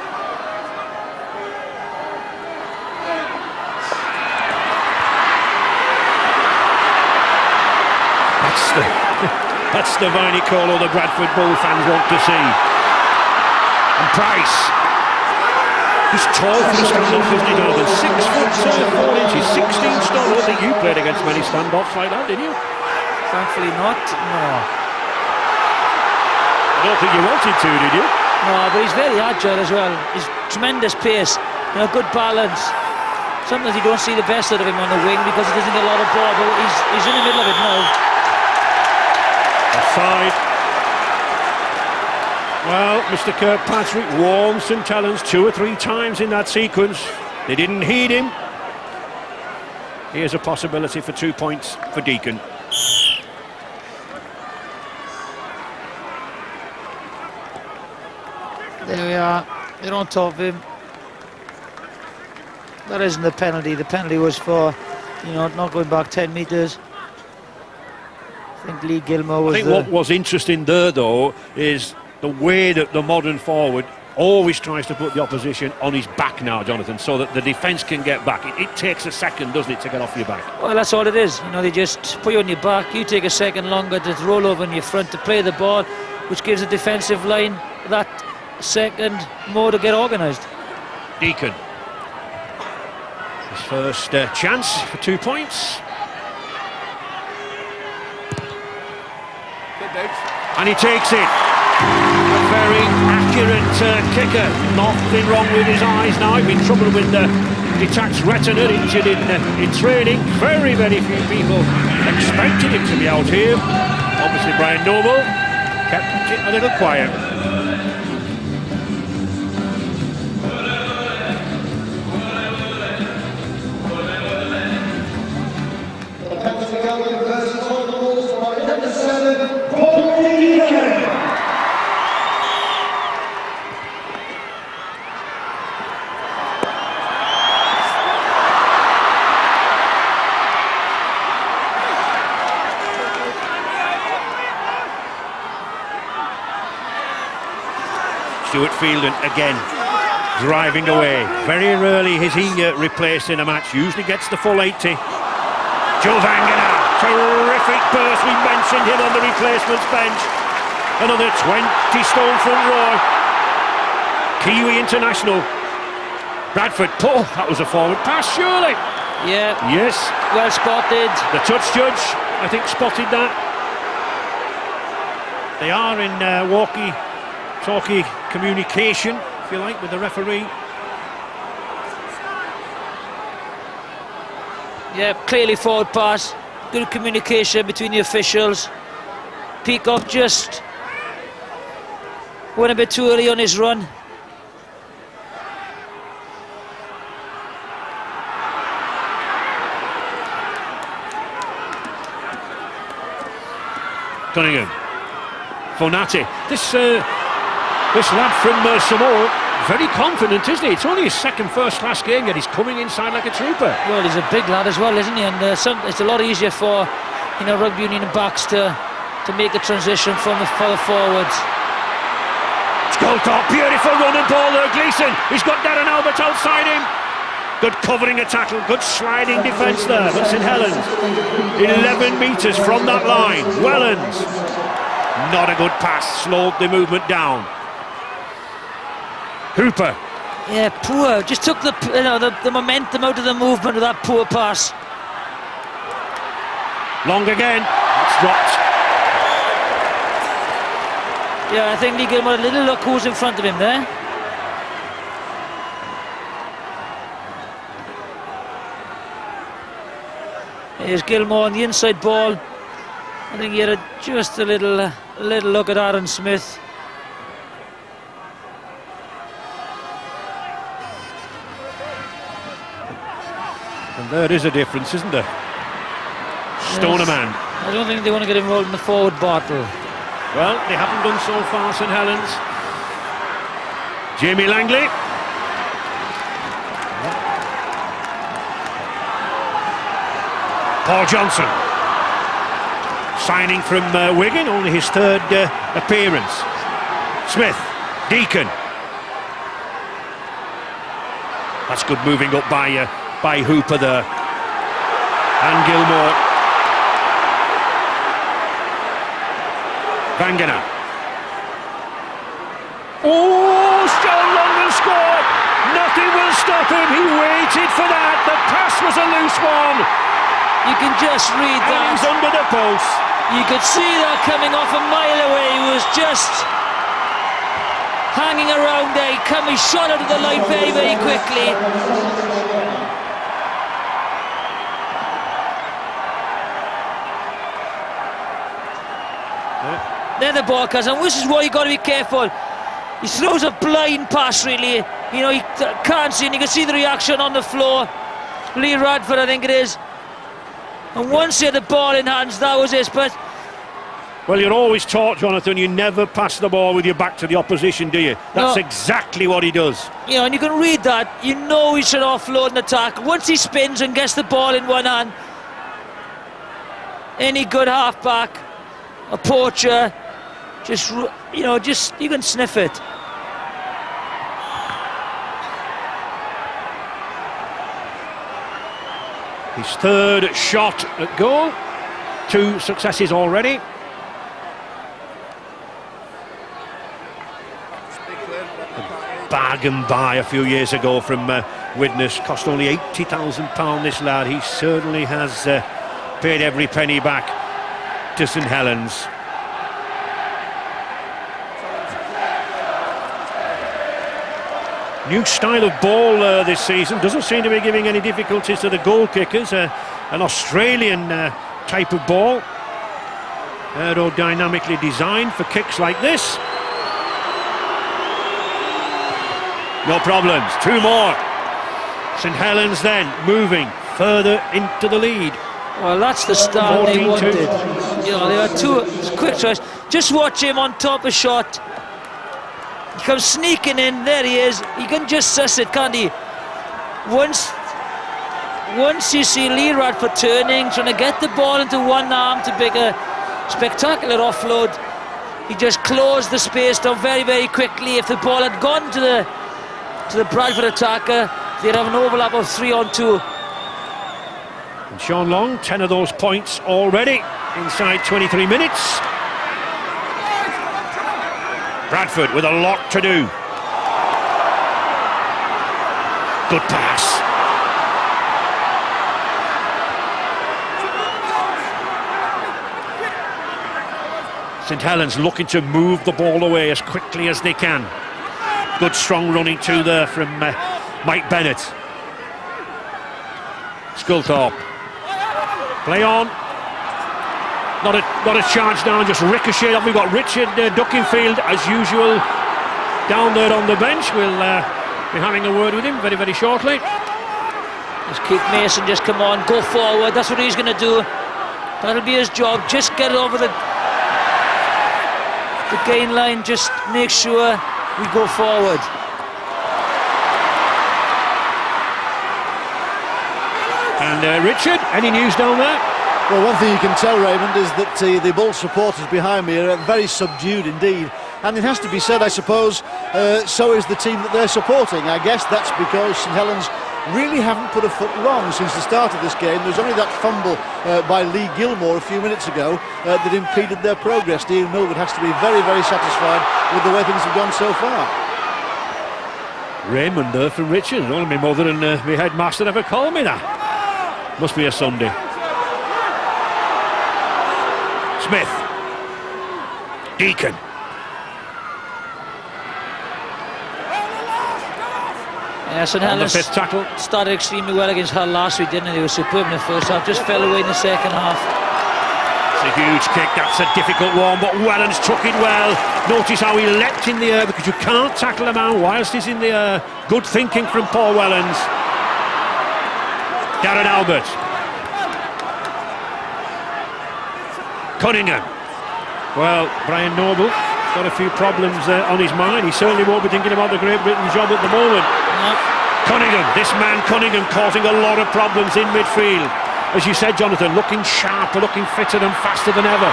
That's the Viney call all the Bradford Bull fans want to see. And Price, he's tall for the stand-off, isn't he, Jonathan? 6 foot 4 inches, 16 stone. I don't think you played against many stand-offs like that, did you? Thankfully not, no. I don't think you wanted to, did you? No, but he's very agile as well. He's tremendous pace, you know, good balance. Sometimes you don't see the best out of him on the wing because he doesn't get a lot of ball, but he's in the middle of it now. Offside. Well, Mr. Kirkpatrick warned St Helens 2 or 3 times in that sequence. They didn't heed him. Here's a possibility for 2 points for Deacon. There we are. They're on top of him. That isn't the penalty. The penalty was for, you know, not going back 10 metres. I think Lee Gilmore was. I think what was interesting there, though, is the way that the modern forward always tries to put the opposition on his back now, Jonathan, so that the defence can get back. It takes a second, doesn't it, to get off your back? Well, that's all it is. You know, they just put you on your back. You take a second longer to roll over in your front to play the ball, which gives the defensive line that second more to get organised. Deacon. His first chance for 2 points. And he takes it. A very accurate kicker. Nothing wrong with his eyes now. He's been troubled with detached retina, injured in training. Very, very few people expected him to be out here. Obviously Brian Noble kept it a little quiet. Stuart Fielden again driving away. Very rarely is he replaced in a match. Usually gets the full 80. Joe Vangana, terrific burst. We mentioned him on the replacements bench. Another 20-stone front row. Kiwi international. Bradford, that was a forward pass, surely. Yeah. Yes. Well spotted. The touch judge, I think, spotted that. They are in walkie-talkie communication, if you like, with the referee. Yeah, clearly forward pass. Good communication between the officials. Peacock just went a bit too early on his run. Cunningham. Fonati. This lad from Samoa, very confident, isn't he? It's only his second first-class game, yet he's coming inside like a trooper. Well, he's a big lad as well, isn't he? And it's a lot easier for, you know, rugby union backs to make a transition for the forwards. Skulldog, beautiful running ball there, Gleeson. He's got Darren Albert outside him. Good covering a tackle, good sliding defence there. But St Helens, 11 metres from that line. Wellens, not a good pass, slowed the movement down. Hooper. Yeah, poor. Just took the momentum out of the movement of that poor pass. Long again. It's dropped. Yeah, I think Lee Gilmore had a little look who's in front of him there. Here's Gilmore on the inside ball. I think he had just a little look at Aaron Smith. And there is a difference, isn't there? Stone a man. I don't think they want to get involved in the forward battle. Well, they haven't done so far, St Helens. Jamie Langley. Paul Johnson. Signing from Wigan, only his third appearance. Smith. Deacon. That's good moving up by Hooper there. And Gilmore. Vangana. Oh, John Longman scored! Nothing will stop him. He waited for that. The pass was a loose one. You can just read that. And he's under the post. You could see that coming off a mile away. He was just hanging around there. He shot out of the line very, very quickly. They're the ball cutters, and this is why you got to be careful. He throws a blind pass, really. You know, he can't see, and you can see the reaction on the floor. Lee Radford, I think it is. And once he had the ball in hands, that was it. But well, you're always taught, Jonathan, you never pass the ball with your back to the opposition, do you? That's exactly what he does. You know, and you can read that. You know he should offload an attack. Once he spins and gets the ball in one hand, any good half-back, a poacher, just, you know, just, you can sniff it. His third shot at goal. 2 successes already. Bargain buy a few years ago from Widnes. Cost only £80,000 this lad. He certainly has paid every penny back to St Helens. New style of ball this season. Doesn't seem to be giving any difficulties to the goal kickers. An Australian type of ball. Aerodynamically designed for kicks like this. No problems. 2 more. St Helens then moving further into the lead. Well, that's the start they wanted. You know, they were 2 quick tries. Just watch him on top of shot. He comes sneaking in. There he is. You can just suss it, can't he? Once you see Lee Radford turning, trying to get the ball into one arm to make a spectacular offload, he just closed the space down very, very quickly. If the ball had gone to the Bradford attacker, they'd have an overlap of 3-on-2. And Sean Long, 10 of those points already inside 23 minutes. Bradford with a lot to do. Good pass. St Helens looking to move the ball away as quickly as they can. Good strong running too there from Mike Bennett. Sculthorpe. Play on. Not a charge down, just ricochet off. We've got Richard Duckingfield, as usual, down there on the bench. We'll be having a word with him very, very shortly. Just keep Mason, just come on, go forward. That's what he's going to do. That'll be his job. Just get it over the gain line. Just make sure we go forward. And Richard, any news down there? Well, one thing you can tell, Raymond, is that the Bull supporters behind me are very subdued indeed. And it has to be said, I suppose, so is the team that they're supporting. I guess that's because St Helens really haven't put a foot wrong since the start of this game. There's only that fumble by Lee Gilmore a few minutes ago that impeded their progress. Dean Millwood has to be very, very satisfied with the way things have gone so far. Raymond there from Richard. Only my mother and my headmaster ever called me that. Must be a Sunday. Smith. Deacon. Yeah, St Helens started extremely well against Hull last week, didn't they? They were superb in the first half, just fell away in the second half. It's a huge kick, that's a difficult one, but Wellens took it well. Notice how he leapt in the air, because you can't tackle a man whilst he's in the air. Good thinking from Paul Wellens. Darren Albert. Cunningham. Well, Brian Noble got a few problems on his mind. He certainly won't be thinking about the Great Britain job at the moment. Cunningham, this man Cunningham causing a lot of problems in midfield. As you said, Jonathan, looking sharper, looking fitter and faster than ever.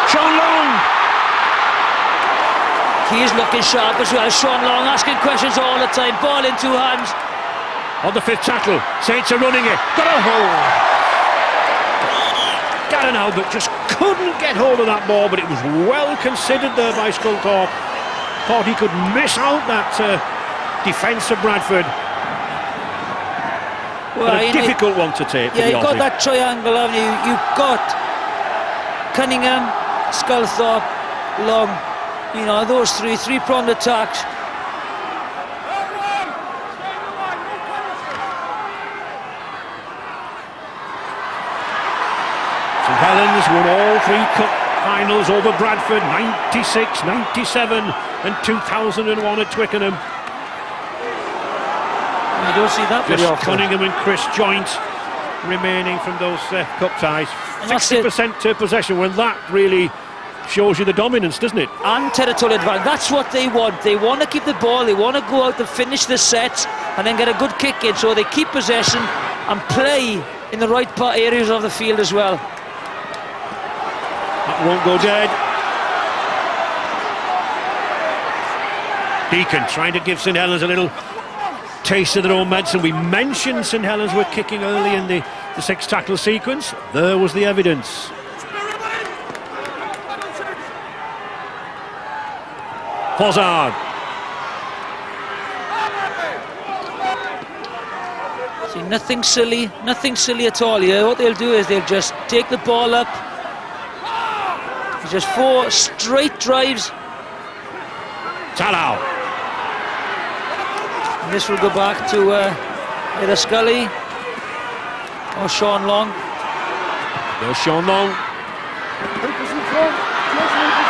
Sean Long. He is looking sharp as well. Sean Long asking questions all the time. Ball in two hands. On the fifth tackle, Saints are running it. Got a hold. Darren Albert just couldn't get hold of that ball, but it was well considered there by Sculthorpe. Thought he could miss out that defence of Bradford. Well, a difficult one to take. Yeah, you've got that triangle, haven't you? You've got Cunningham, Sculthorpe, Long. You know, those three-pronged attacks. St Helens won all 3 cup finals over Bradford, 96, 97 and 2001 at Twickenham. You don't see that very often. Cunningham and Chris Joint remaining from those cup ties. 60% possession, when that really shows you the dominance, doesn't it? And territorial advantage. That's what they want. They want to keep the ball. They want to go out and finish the set and then get a good kick in. So they keep possession and play in the right areas of the field as well. That won't go dead. Deacon trying to give St Helens a little taste of their own medicine. We mentioned St Helens were kicking early in the 6 tackle sequence. There was the evidence. Fozzard. See, nothing silly at all here. What they'll do is they'll just take the ball up. Just 4 straight drives. Talau. And this will go back to either Scully or Sean Long. There's Sean Long.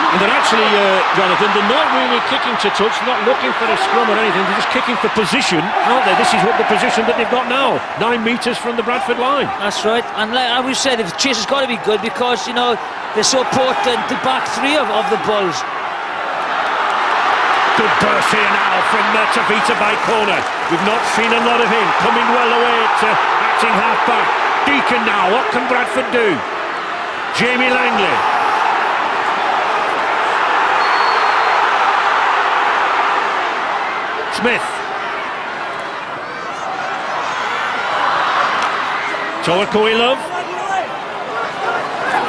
And they're actually, Jonathan, they're not really kicking to touch, not looking for a scrum or anything, they're just kicking for position, aren't they? This is what the position that they've got now, 9 metres from the Bradford line. That's right, and like I was saying, the chase has got to be good because, you know, they're so important, the back 3 of the Bulls. Good burst here now from Tavita by corner. We've not seen a lot of him, coming well away at acting half-back. Deacon now, what can Bradford do? Jamie Langley. Smith. Toa Koilov.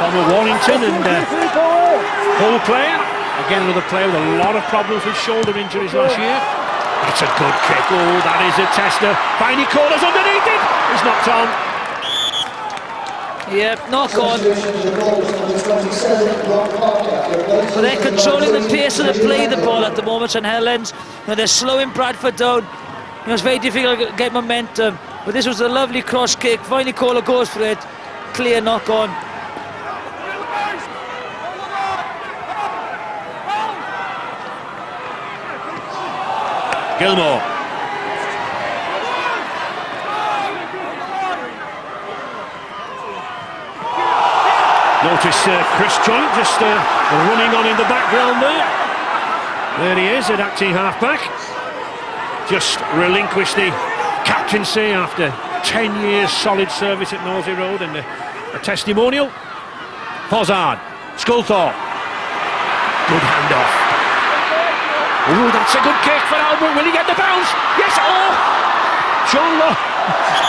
Palmer Warrington and Hull player. Again, another player with a lot of problems with shoulder injuries last year. That's a good kick. Oh, that is a tester. Finey corners underneath it. He's knocked on. Yep, knock on. So they're controlling the pace of the play of the ball at the moment, St Helens. You know, they're slowing Bradford down. You know, it's very difficult to get momentum. But this was a lovely cross kick. Finally, Kohler goes for it. Clear knock on. Gilmore. Notice Chris Joint just running on in the background there. There he is at acting halfback. Just relinquished the captaincy after 10 years solid service at Nosey Road and a testimonial. Fozzard, Sculthorpe. Good handoff. Oh, that's a good kick for Albert. Will he get the bounce? Yes, oh! Sean Long.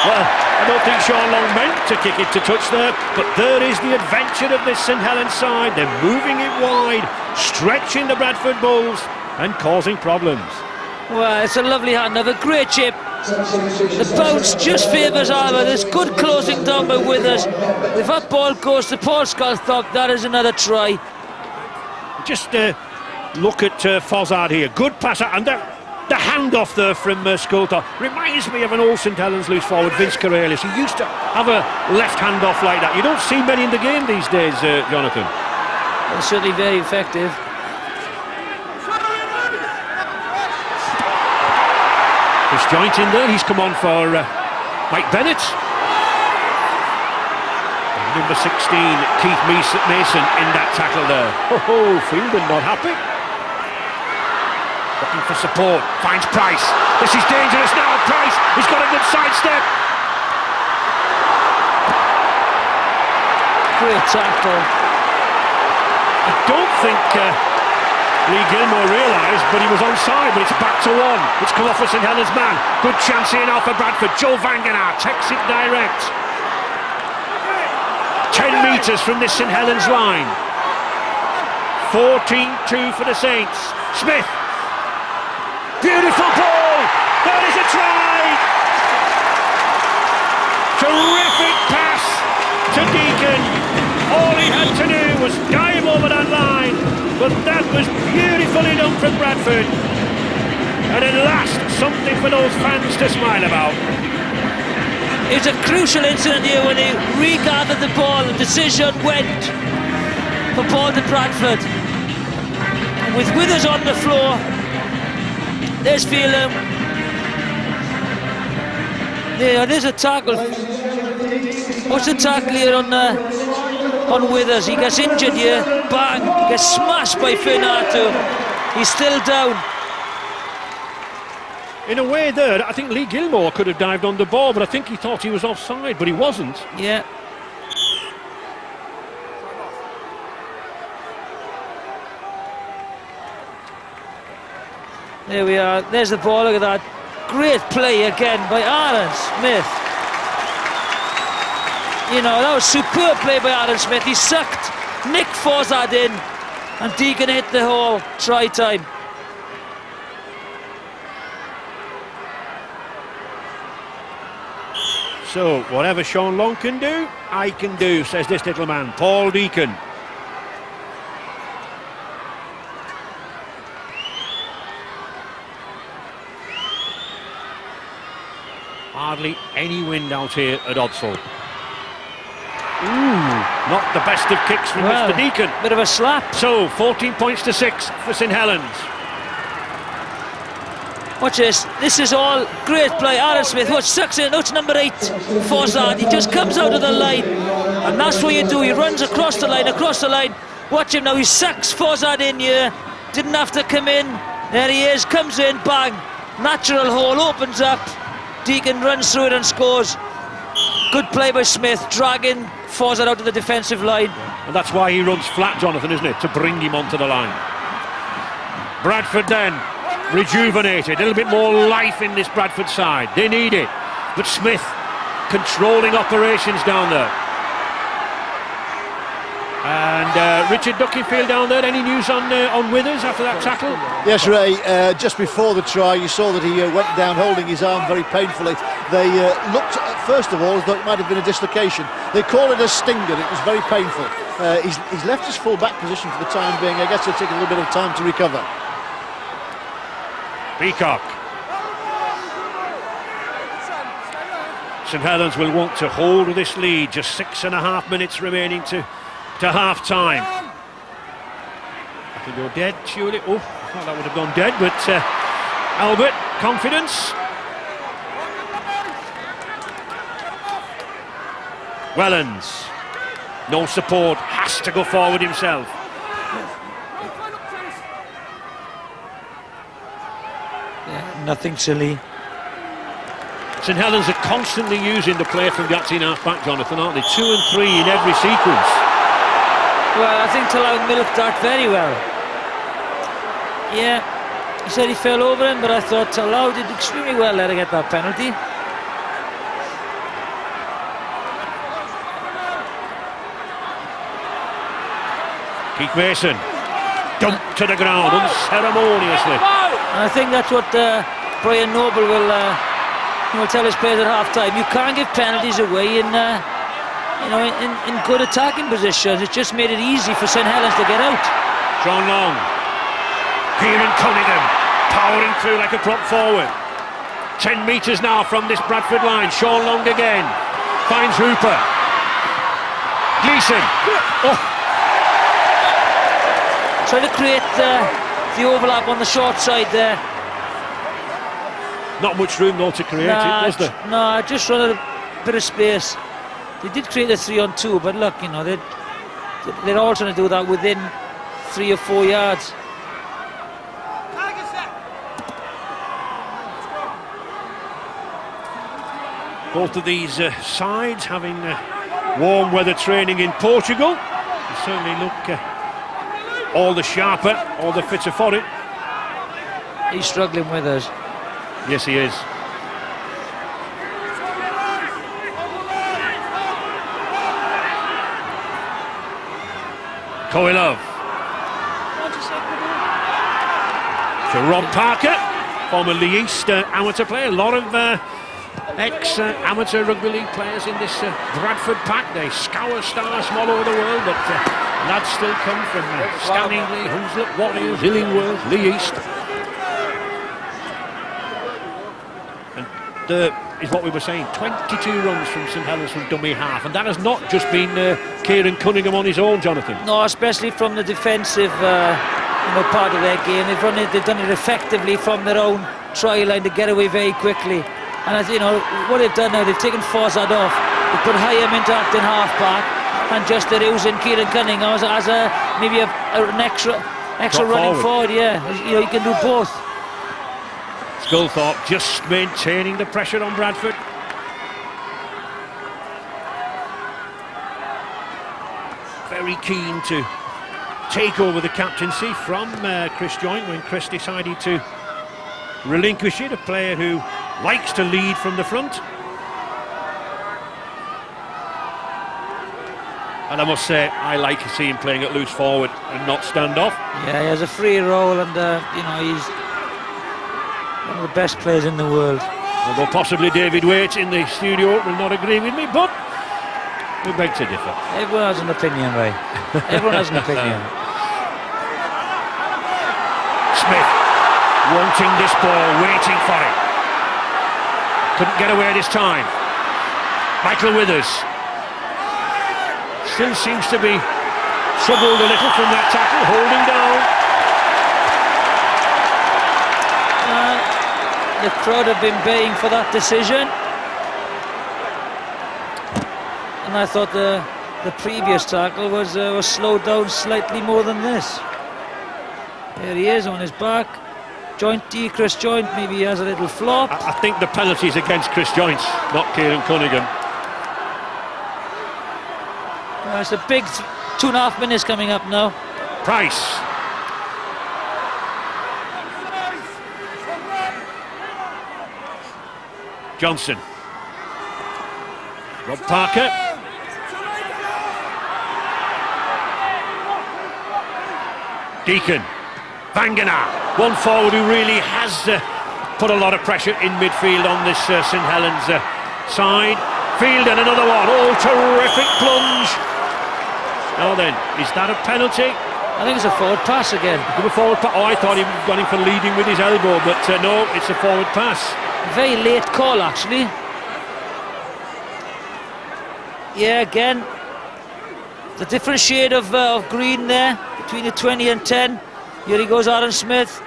Well, I don't think Sean Long meant to kick it to touch there, but there is the adventure of this St Helens side. They're moving it wide, stretching the Bradford Bulls and causing problems. Well, it's a lovely handoff, a great chip. The bounce just favours Albert. There's good closing down by Withers. If that ball goes to Paul Sculthorpe, that is another try. Just look at Fozzard here. Good passer, and the handoff there from Sculthorpe reminds me of an old St Helens loose forward, Vince Corellis. He used to have a left handoff like that. You don't see many in the game these days, Jonathan. It's certainly very effective. Chris Joint in there. He's come on for Mike Bennett. Number 16, Keith Mason in that tackle there. Oh, Fielden not happy. Looking for support, finds Price. This is dangerous now, Price. He's got a good sidestep. Great tackle. I don't think Lee Gilmore realised, but he was onside, but it's back to one. It's come off for St Helens man. Good chance here now for Bradford. Joe Vangenaar takes it direct. 10 metres from this St Helens line. 14-2 for the Saints. Smith. Beautiful ball. That is a try. Terrific pass to Deacon. All he had to do was dive over that line, but that was beautifully done from Bradford. And at last, something for those fans to smile about. It was a crucial incident here when he regathered the ball. The decision went for ball to Bradford. And with Withers on the floor, there's Phelan. There's a tackle. What's the tackle here on Withers? He gets injured here. Bang! Gets smashed by Finatu. He's still down. In a way there, I think Lee Gilmore could have dived on the ball, but I think he thought he was offside, but he wasn't. Yeah. There we are. There's the ball. Look at that. Great play again by Aaron Smith. You know, that was superb play by Aaron Smith. He sucked Nick Fossard in, and Deacon hit the hole. Try time. So, whatever Sean Long can do, I can do, says this little man, Paul Deacon. Hardly any wind out here at Odsall. Ooh, not the best of kicks from Mr. Deacon. Bit of a slap. So, 14 points to 6 for St Helens. Watch this. This is all great play. Aaron Smith, what sucks in. That's number 8, Fossard. He just comes out of the line, and that's what you do. He runs across the line. Watch him now. He sucks Fossard in here. Didn't have to come in. There he is. Comes in. Bang. Natural hole opens up. Deacon runs through it and scores. Good play by Smith, dragging Fossard out of the defensive line. And that's why he runs flat, Jonathan, isn't it? To bring him onto the line. Bradford then, rejuvenated. A little bit more life in this Bradford side. They need it. But Smith controlling operations down there. And Richard Duckingfield down there. Any news on Withers after that tackle? Yes, Ray. Just before the try, you saw that he went down holding his arm very painfully. They looked, first of all, as though it might have been a dislocation. They call it a stinger. It was very painful. He's left his full back position for the time being. I guess it'll take a little bit of time to recover. Peacock. St Helens will want to hold this lead. Just 6.5 minutes remaining to half-time. That could go dead, surely. Oh, I thought that would have gone dead, but Albert, confidence. Wellens, no support, has to go forward himself. Yeah, nothing silly. St Helens are constantly using the play from Gatsy half-back, Jonathan, aren't they? 2 and 3 in every sequence. Well, I think Talau milked that very well. Yeah, he said he fell over him, but I thought Talau did extremely well there to get that penalty. Keith Mason, dumped to the ground unceremoniously. And I think that's what Brian Noble will tell his players at half-time. You can't give penalties away in good attacking positions. It just made it easy for St Helens to get out. Sean Long, Kieran Cunningham, powering through like a prop forward. 10 metres now from this Bradford line. Sean Long again, finds Hooper. Gleeson, Trying to create the overlap on the short side there. Not much room though to create it, was there? No, just run a bit of space. They did create a 3-on-2, but look, you know, they're all trying to do that within 3 or 4 yards. Both of these sides having warm weather training in Portugal. They certainly look all the sharper, all the fitter for it. He's struggling with us. Yes, he is. Coelho. To Rob Parker, former Lee East amateur player. A lot of ex-amateur rugby league players in this Bradford pack. They scour stars from all over the world, but lads still come from Stanley, Hunslet, Warriors, Illingworth, Lee East. And is what we were saying, 22 runs from St Helens from dummy half, and that has not just been Kieran Cunningham on his own, Jonathan. No, especially from the defensive part of their game. They've done it effectively from their own try line to get away very quickly. And as you know, what they've done now, they've taken Fossard off, they put Hyam into acting half-back, and just they're using Kieran Cunningham as maybe an extra running forward. Yeah, you know, you can do both. Sculthorpe just maintaining the pressure on Bradford. Very keen to take over the captaincy from Chris Joynt when Chris decided to relinquish it, a player who likes to lead from the front. And I must say, I like to see him playing at loose forward and not stand off. Yeah, he has a free role, and you know, he's one of the best players in the world. Although possibly David Waite in the studio will not agree with me, but we beg to differ. Everyone has an opinion, right? Everyone has an opinion. Smith wanting this ball, waiting for it. Couldn't get away this time. Michael Withers still seems to be troubled a little from that tackle, holding down. The crowd have been baying for that decision, and I thought the previous tackle was slowed down slightly more than this. There he is on his back. Jointy, Chris Joynt, maybe he has a little flop. I think the penalty's against Chris Joynt, not Kieran Cunningham. It's a big 2.5 minutes coming up now. Price. Johnson. Rob Parker. Deacon. Vangana. One forward who really has put a lot of pressure in midfield on this St Helens side. Field and another one. Oh, terrific plunge. Now then, is that a penalty? I think it's a forward pass again. Oh, I thought he was going for leading with his elbow, but no, it's a forward pass. Very late call, actually. Yeah, again, the different shade of green there between the 20 and 10. Here he goes, Aaron Smith.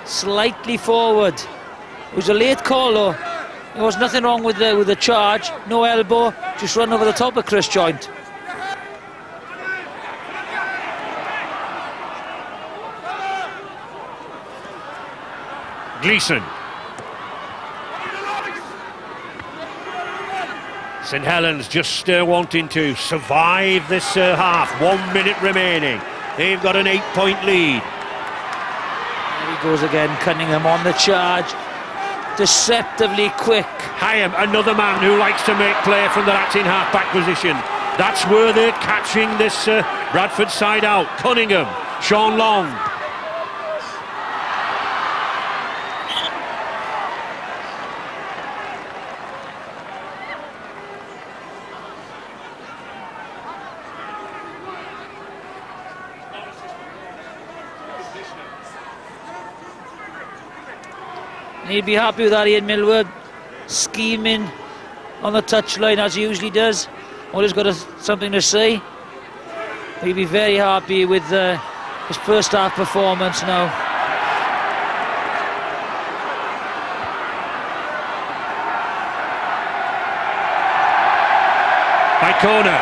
Slightly forward. It was a late call, though. There was nothing wrong with the charge. No elbow, just run over the top of Chris Joynt. Gleeson. St Helens just wanting to survive this half. 1 minute remaining. They've got an 8-point lead. There he goes again, Cunningham on the charge. Deceptively quick. Hyam, another man who likes to make play from the acting half-back position. That's where they're catching this Bradford side out. Cunningham, Sean Long. He'd be happy with that, Ian Millward, scheming on the touchline as he usually does. Always got something to say. He'd be very happy with his first half performance now. corner.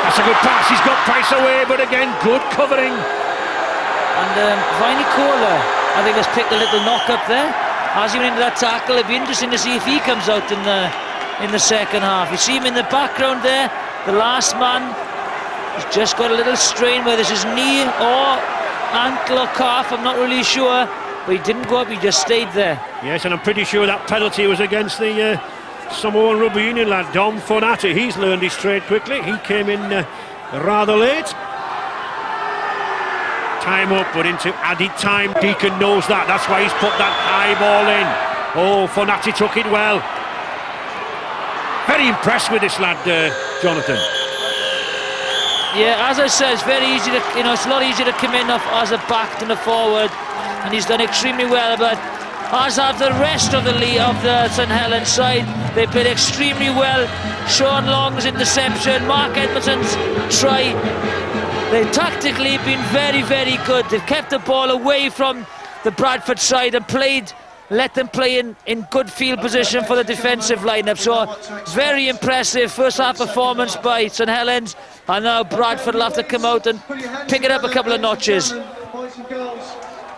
That's a good pass, he's got pace away, but again, good covering. And Vinicola, I think, has picked a little knock up there. As he went into that tackle, it'd be interesting to see if he comes out in the second half. You see him in the background there, the last man. He's just got a little strain, whether this is knee or ankle or calf, I'm not really sure. But he didn't go up, he just stayed there. Yes, and I'm pretty sure that penalty was against the Samoan rugby union lad, Dom Fonati. He's learned his trade quickly. He came in rather late. Time up, but into added time. Deacon knows that. That's why he's put that high ball in. Oh, Fonati took it well. Very impressed with this lad, Jonathan. Yeah, as I said, it's very easy to, it's a lot easier to come in as a back than a forward, and he's done extremely well. But as have the rest of the St Helens side, they played extremely well. Sean Long's interception, Mark Edmondson's try. They've tactically been very, very good. They've kept the ball away from the Bradford side and let them play in good field position for the defensive lineup. So it's very impressive first half performance by St Helens, and now Bradford will have to come out and pick it up a couple of notches.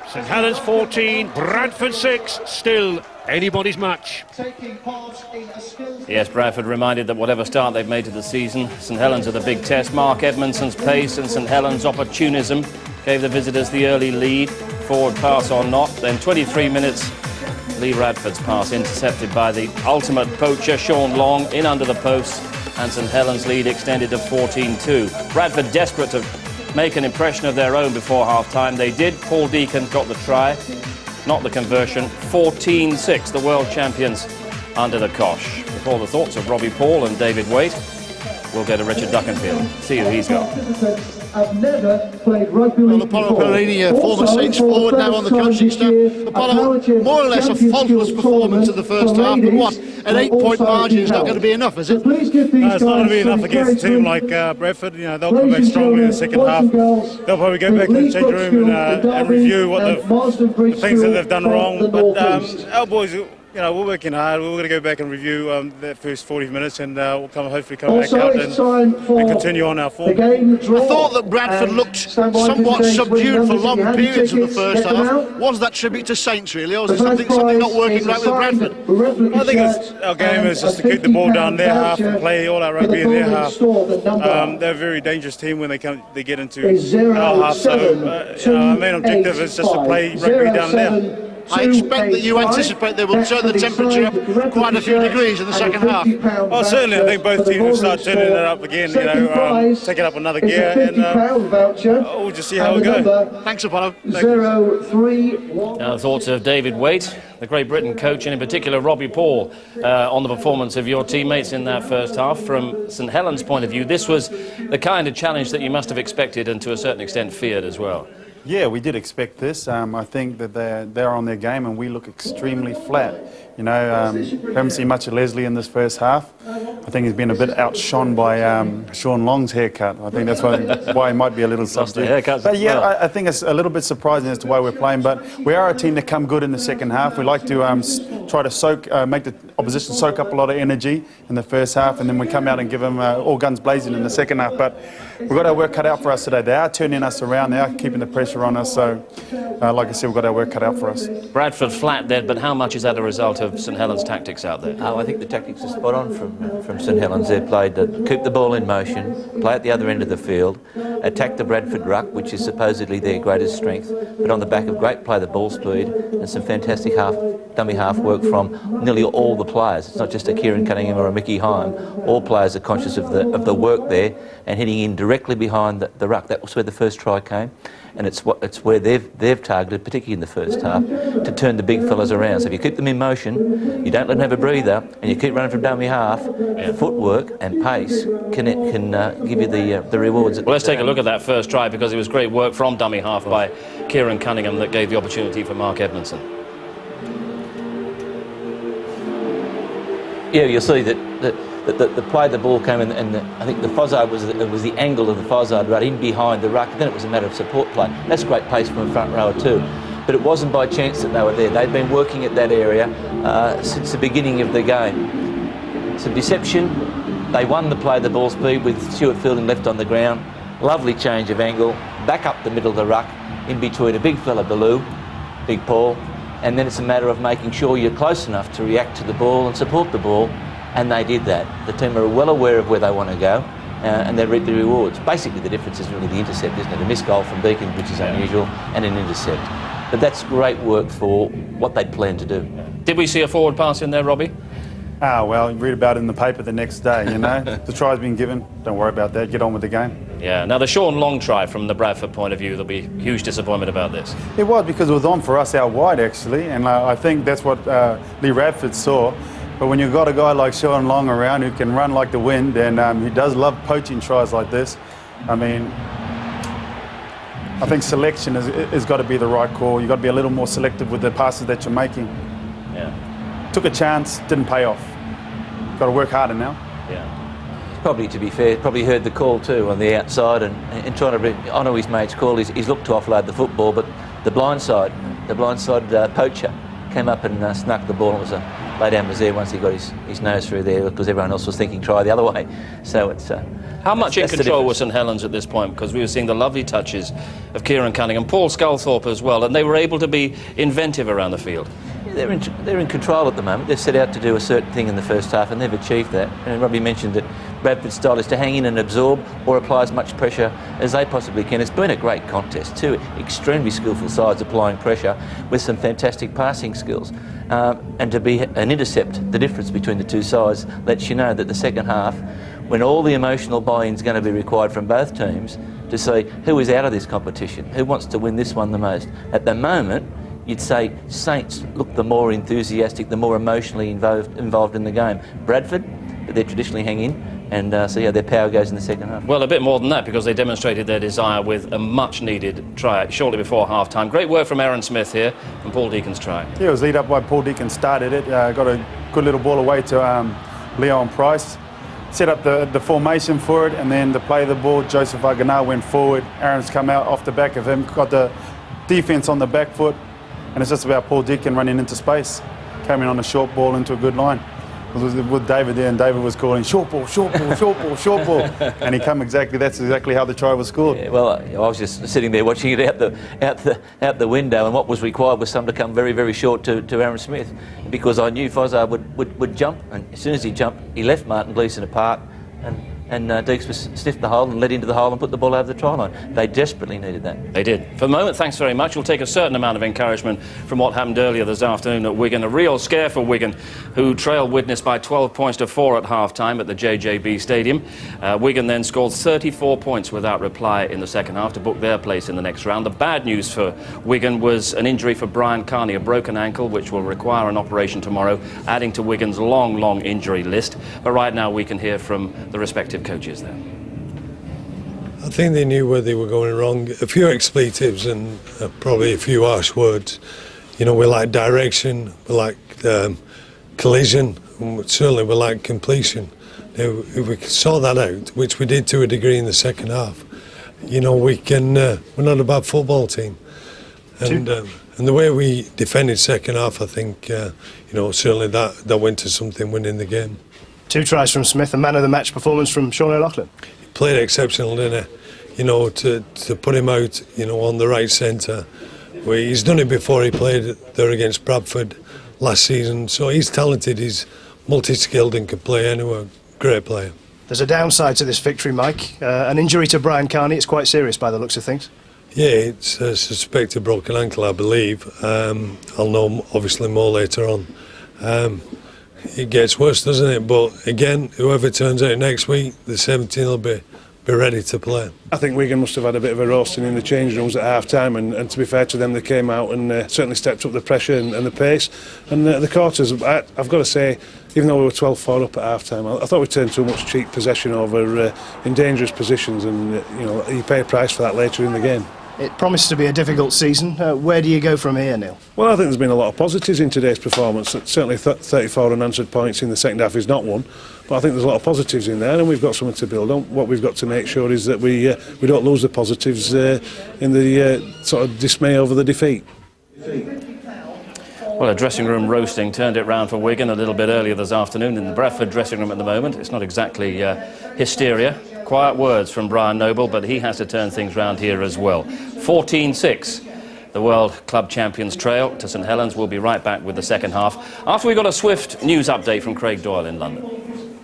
St Helens 14, Bradford 6, still anybody's match. Yes, Bradford reminded that whatever start they've made to the season, St Helens are the big test. Mark Edmondson's pace and St Helens' opportunism gave the visitors the early lead. Forward pass or not, then 23 minutes, Lee Radford's pass intercepted by the ultimate poacher, Sean Long, in under the post, and St Helens' lead extended to 14-2. Bradford desperate to make an impression of their own before half-time. They did. Paul Deacon got the try, not the conversion. 14-6, the world champions under the cosh. Before the thoughts of Robbie Paul and David Waite, we'll go to Richard Duckenfield. See who he's got. Well, Apollo Pellegrini, former Saints forward, now on the coaching staff. Apollo, more or less a faultless performance in the first half, but what, an 8-point margin is not going to be enough, is it? No, it's not going to be enough against a team like Bradford. They'll come back strongly in the second half. They'll probably go back to the change room and review what the things that they've done wrong. But our boys, we're working hard. We're going to go back and review that first 40 minutes, and we'll hopefully come back out and continue on our form. I thought that Bradford looked somewhat subdued for long periods in the first half. Was that tribute to Saints, really, or is it something not working right with Bradford? I think our game is just to keep the ball down their half and play all our rugby in their half. They're a very dangerous team when they get into our half. So our main objective is just to play rugby down there. I expect that you anticipate they will turn the temperature up quite a few degrees in the second half. Well, certainly, I think both teams will start turning it up again, taking up another gear, and we'll just see how we go. Thanks, Apollo. Now, thoughts of David Waite, the Great Britain coach, and in particular Robbie Paul, on the performance of your teammates in that first half. From St Helens' point of view, this was the kind of challenge that you must have expected and to a certain extent feared as well. Yeah, we did expect this. I think that they're on their game and we look extremely flat. Haven't seen much of Leslie in this first half. I think he's been a bit outshone by Sean Long's haircut. I think that's why he might be a little subdued. But yeah, I think it's a little bit surprising as to why we're playing. But we are a team that come good in the second half. We like to try to make the opposition soak up a lot of energy in the first half, and then we come out and give them all guns blazing in the second half. But we've got our work cut out for us today. They are turning us around. They are keeping the pressure on us. So, like I said, we've got our work cut out for us. Bradford flat there, but how much is that a result of St Helens' tactics out there? I think the tactics are spot on from St Helens. They've played to keep the ball in motion, play at the other end of the field, attack the Bradford ruck, which is supposedly their greatest strength, but on the back of great play, the ball speed, and some fantastic dummy half work from nearly all the players. It's not just a Kieran Cunningham or a Mickey Heim. All players are conscious of the work there and hitting in directly behind the ruck. That was where the first try came, and it's where they've targeted, particularly in the first half, to turn the big fellas around. So if you keep them in motion, you don't let them have a breather, and you keep running from dummy half, footwork and pace can give you the rewards. Well, let's take a look at that first try, because it was great work from dummy half by Kieran Cunningham that gave the opportunity for Mark Edmondson. Yeah, you'll see that the play the ball came in, and I think the Fozzard was the angle of the Fozzard right in behind the ruck. Then it was a matter of support play. That's great pace from a front rower too. But it wasn't by chance that they were there. They'd been working at that area since the beginning of the game. Some deception, They won the play, the ball speed, with Stuart Fielding left on the ground. Lovely change of angle, back up the middle of the ruck, in between a big fella, Baloo, Big Paul, and then it's a matter of making sure you're close enough to react to the ball and support the ball, and they did that. The team are well aware of where they want to go, and they reap the rewards. Basically, the difference is really the intercept, isn't it? A missed goal from Beacon, which is unusual, and an intercept. But that's great work for what they'd planned to do. Did we see a forward pass in there, Robbie? Ah, well, you read about it in the paper the next day, you know. The try's been given. Don't worry about that. Get on with the game. Yeah. Now, the Sean Long try from the Bradford point of view, there'll be huge disappointment about this. It was, because it was on for us out wide, actually, and I think that's what Lee Radford saw. But when you've got a guy like Sean Long around who can run like the wind, and he does love poaching tries like this, I mean, I think selection has got to be the right call. You've got to be a little more selective with the passes that you're making. Yeah. Took a chance, didn't pay off. Got to work harder now. Yeah. Probably, to be fair, probably heard the call too on the outside, and trying to honour his mate's call. He's looked to offload the football, but the blindside poacher came up and snuck the ball. It was a lay down was there once he got his nose through there, because everyone else was thinking try the other way. So it's. How much in control was St Helens at this point? Because we were seeing the lovely touches of Kieran Cunningham, Paul Sculthorpe as well, and they were able to be inventive around the field. They're in control at the moment. They've set out to do a certain thing in the first half, and they've achieved that. And Robbie mentioned that Bradford's style is to hang in and absorb, or apply as much pressure as they possibly can. It's been a great contest. Two extremely skillful sides applying pressure with some fantastic passing skills. And to be an intercept, the difference between the two sides lets you know that the second half, when all the emotional buy-in is going to be required from both teams to see who is out of this competition, who wants to win this one the most. At the moment, you'd say Saints look the more enthusiastic, the more emotionally involved in the game. Bradford, but they traditionally hang in and see how their power goes in the second half. Well, a bit more than that, because they demonstrated their desire with a much-needed try shortly before half-time. Great work from Aaron Smith here, and Paul Deacon's try. Yeah, it was lead up by Paul Deacon, started it, got a good little ball away to Leon Price. Set up the formation for it, and then to play the ball, Joseph Aganar went forward. Aaron's come out off the back of him, got the defence on the back foot, and it's just about Paul Deacon running into space. Came in on a short ball into a good line. It was with David there, and David was calling short ball, short ball, short ball, short ball, and he come that's exactly how the try was scored. Yeah, well, I was just sitting there watching it out the window, and what was required was someone to come very, very short to Aaron Smith, because I knew Fozar would jump, and as soon as he jumped, he left Martin Gleeson apart, and Deeks sniffed the hole and led into the hole and put the ball over the try line. They desperately needed that. They did. For the moment, thanks very much. We'll take a certain amount of encouragement from what happened earlier this afternoon at Wigan. A real scare for Wigan, who trailed Widnes by 12 points to 4 at half-time at the JJB Stadium. Wigan then scored 34 points without reply in the second half to book their place in the next round. The bad news for Wigan was an injury for Brian Carney, a broken ankle, which will require an operation tomorrow, adding to Wigan's long, long injury list. But right now we can hear from the respective coaches there. I think they knew where they were going wrong. A few expletives and probably a few harsh words. You know, we like direction, we like collision, and certainly we like completion. Now, if we could sort that out, which we did to a degree in the second half, you know, we can. We're not a bad football team, and the way we defended second half, I think, you know, certainly that went to something winning the game. 2 tries from Smith, a man of the match performance from Sean O'Loughlin. He played exceptional, didn't he? You know, to put him out, you know, on the right centre. He's done it before. He played there against Bradford last season, so he's talented, he's multi-skilled and can play anywhere. Great player. There's a downside to this victory, Mike. An injury to Brian Carney. It's quite serious by the looks of things. Yeah, it's a suspected broken ankle, I believe. I'll know obviously more later on. It gets worse, doesn't it? But again, whoever turns out next week, the 17 will be ready to play. I think Wigan must have had a bit of a roasting in the change rooms at half-time, and to be fair to them, they came out and certainly stepped up the pressure and the pace. And the quarters, I've got to say, even though we were 12-4 up at half-time, I thought we turned too much cheap possession over in dangerous positions, and you know, you pay a price for that later in the game. It promises to be a difficult season. Where do you go from here, Neil? Well, I think there's been a lot of positives in today's performance. Certainly 34 unanswered points in the second half is not one, but I think there's a lot of positives in there, and we've got something to build on. What we've got to make sure is that we don't lose the positives in the sort of dismay over the defeat. Well, a dressing room roasting turned it round for Wigan a little bit earlier this afternoon in the Bradford dressing room at the moment. It's not exactly hysteria. Quiet words from Brian Noble, but he has to turn things round here as well. 14-6. The World Club Champions trail to St Helens. We'll be right back with the second half after we got a swift news update from Craig Doyle in London.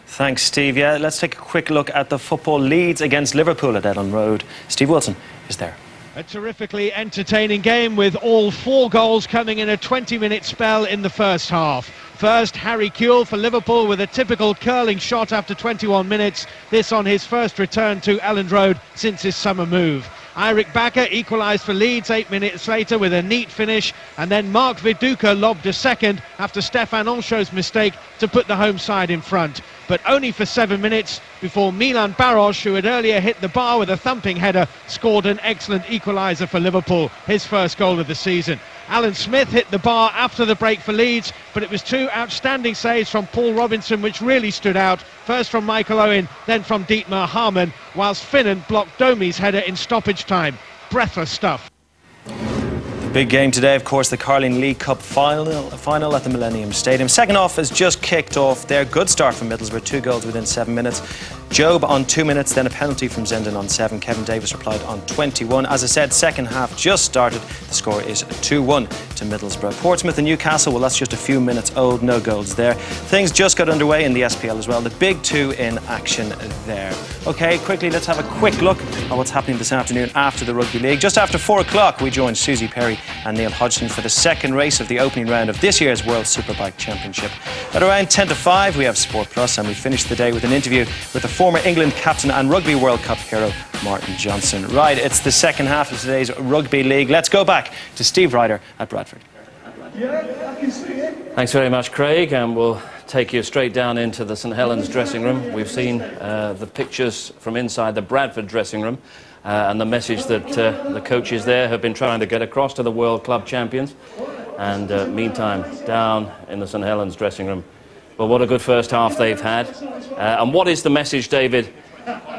Thanks, Steve. Yeah, let's take a quick look at the football. Leeds against Liverpool at Ellen Road. Steve Wilson is there. A terrifically entertaining game with all 4 goals coming in a 20-minute spell in the first half. First, Harry Kewell for Liverpool with a typical curling shot after 21 minutes. This on his first return to Elland Road since his summer move. Eirik Bakker equalised for Leeds 8 minutes later with a neat finish, and then Mark Viduka lobbed a second after Stefan Oncho's mistake to put the home side in front. But only for 7 minutes before Milan Baros, who had earlier hit the bar with a thumping header, scored an excellent equaliser for Liverpool, his first goal of the season. Alan Smith hit the bar after the break for Leeds, but it was 2 outstanding saves from Paul Robinson which really stood out. First from Michael Owen, then from Dietmar Hamann, whilst Finnan blocked Domi's header in stoppage time. Breathless stuff. Big game today, of course, the Carling League Cup final at the Millennium Stadium. Second half has just kicked off there. Good start from Middlesbrough, 2 goals within 7 minutes. Job on 2 minutes, then a penalty from Zenden on 7. Kevin Davis replied on 21. As I said, second half just started. The score is 2-1 to Middlesbrough. Portsmouth and Newcastle, well, that's just a few minutes old. No goals there. Things just got underway in the SPL as well. The big 2 in action there. OK, quickly, let's have a quick look at what's happening this afternoon after the Rugby League. Just after 4 o'clock, we joined Susie Perry and Neil Hodgson for the second race of the opening round of this year's World Superbike Championship. At around 10 to 5, we have Sport Plus, and we finished the day with an interview with the former England captain and Rugby World Cup hero, Martin Johnson. Right, it's the second half of today's Rugby League. Let's go back to Steve Ryder at Bradford. Thanks very much, Craig, and we'll take you straight down into the St Helens dressing room. We've seen the pictures from inside the Bradford dressing room and the message that the coaches there have been trying to get across to the World Club Champions. And meantime, down in the St Helens dressing room, well, what a good first half they've had. And what is the message, David,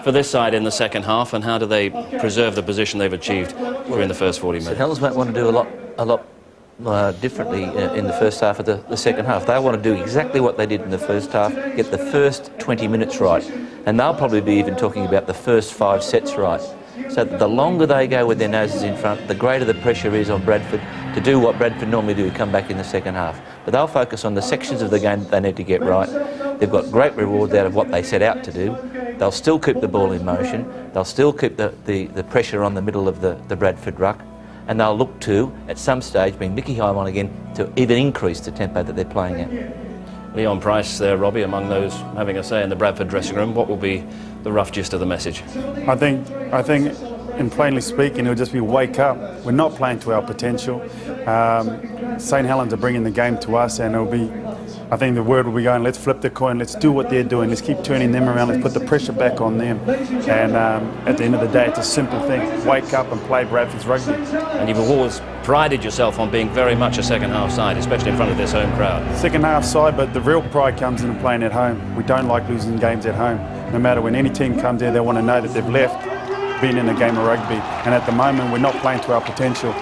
for this side in the second half, and how do they preserve the position they've achieved during the first 40 minutes? St Helens might want to do a lot differently in the first half of the second half. They want to do exactly what they did in the first half, get the first 20 minutes right. And they'll probably be even talking about the first 5 sets right. So the longer they go with their noses in front, the greater the pressure is on Bradford to do what Bradford normally do, come back in the second half. But they'll focus on the sections of the game that they need to get right. They've got great rewards out of what they set out to do. They'll still keep the ball in motion. They'll still keep the pressure on the middle of the Bradford ruck. And they'll look to, at some stage, being Mickey High on again, to even increase the tempo that they're playing at. Leon Price there, Robbie, among those having a say in the Bradford dressing room. What will be the rough gist of the message? I think, in plainly speaking, it'll just be wake up. We're not playing to our potential. St Helens are bringing the game to us, and it'll be, I think the word will be going, let's flip the coin, let's do what they're doing, let's keep turning them around, let's put the pressure back on them. And at the end of the day, it's a simple thing. Wake up and play Bradford's rugby. And you've always prided yourself on being very much a second half side, especially in front of this home crowd. Second half side, but the real pride comes in playing at home. We don't like losing games at home. No matter when any team comes there, they want to know that they've left being in a game of rugby. And at the moment, we're not playing to our potential.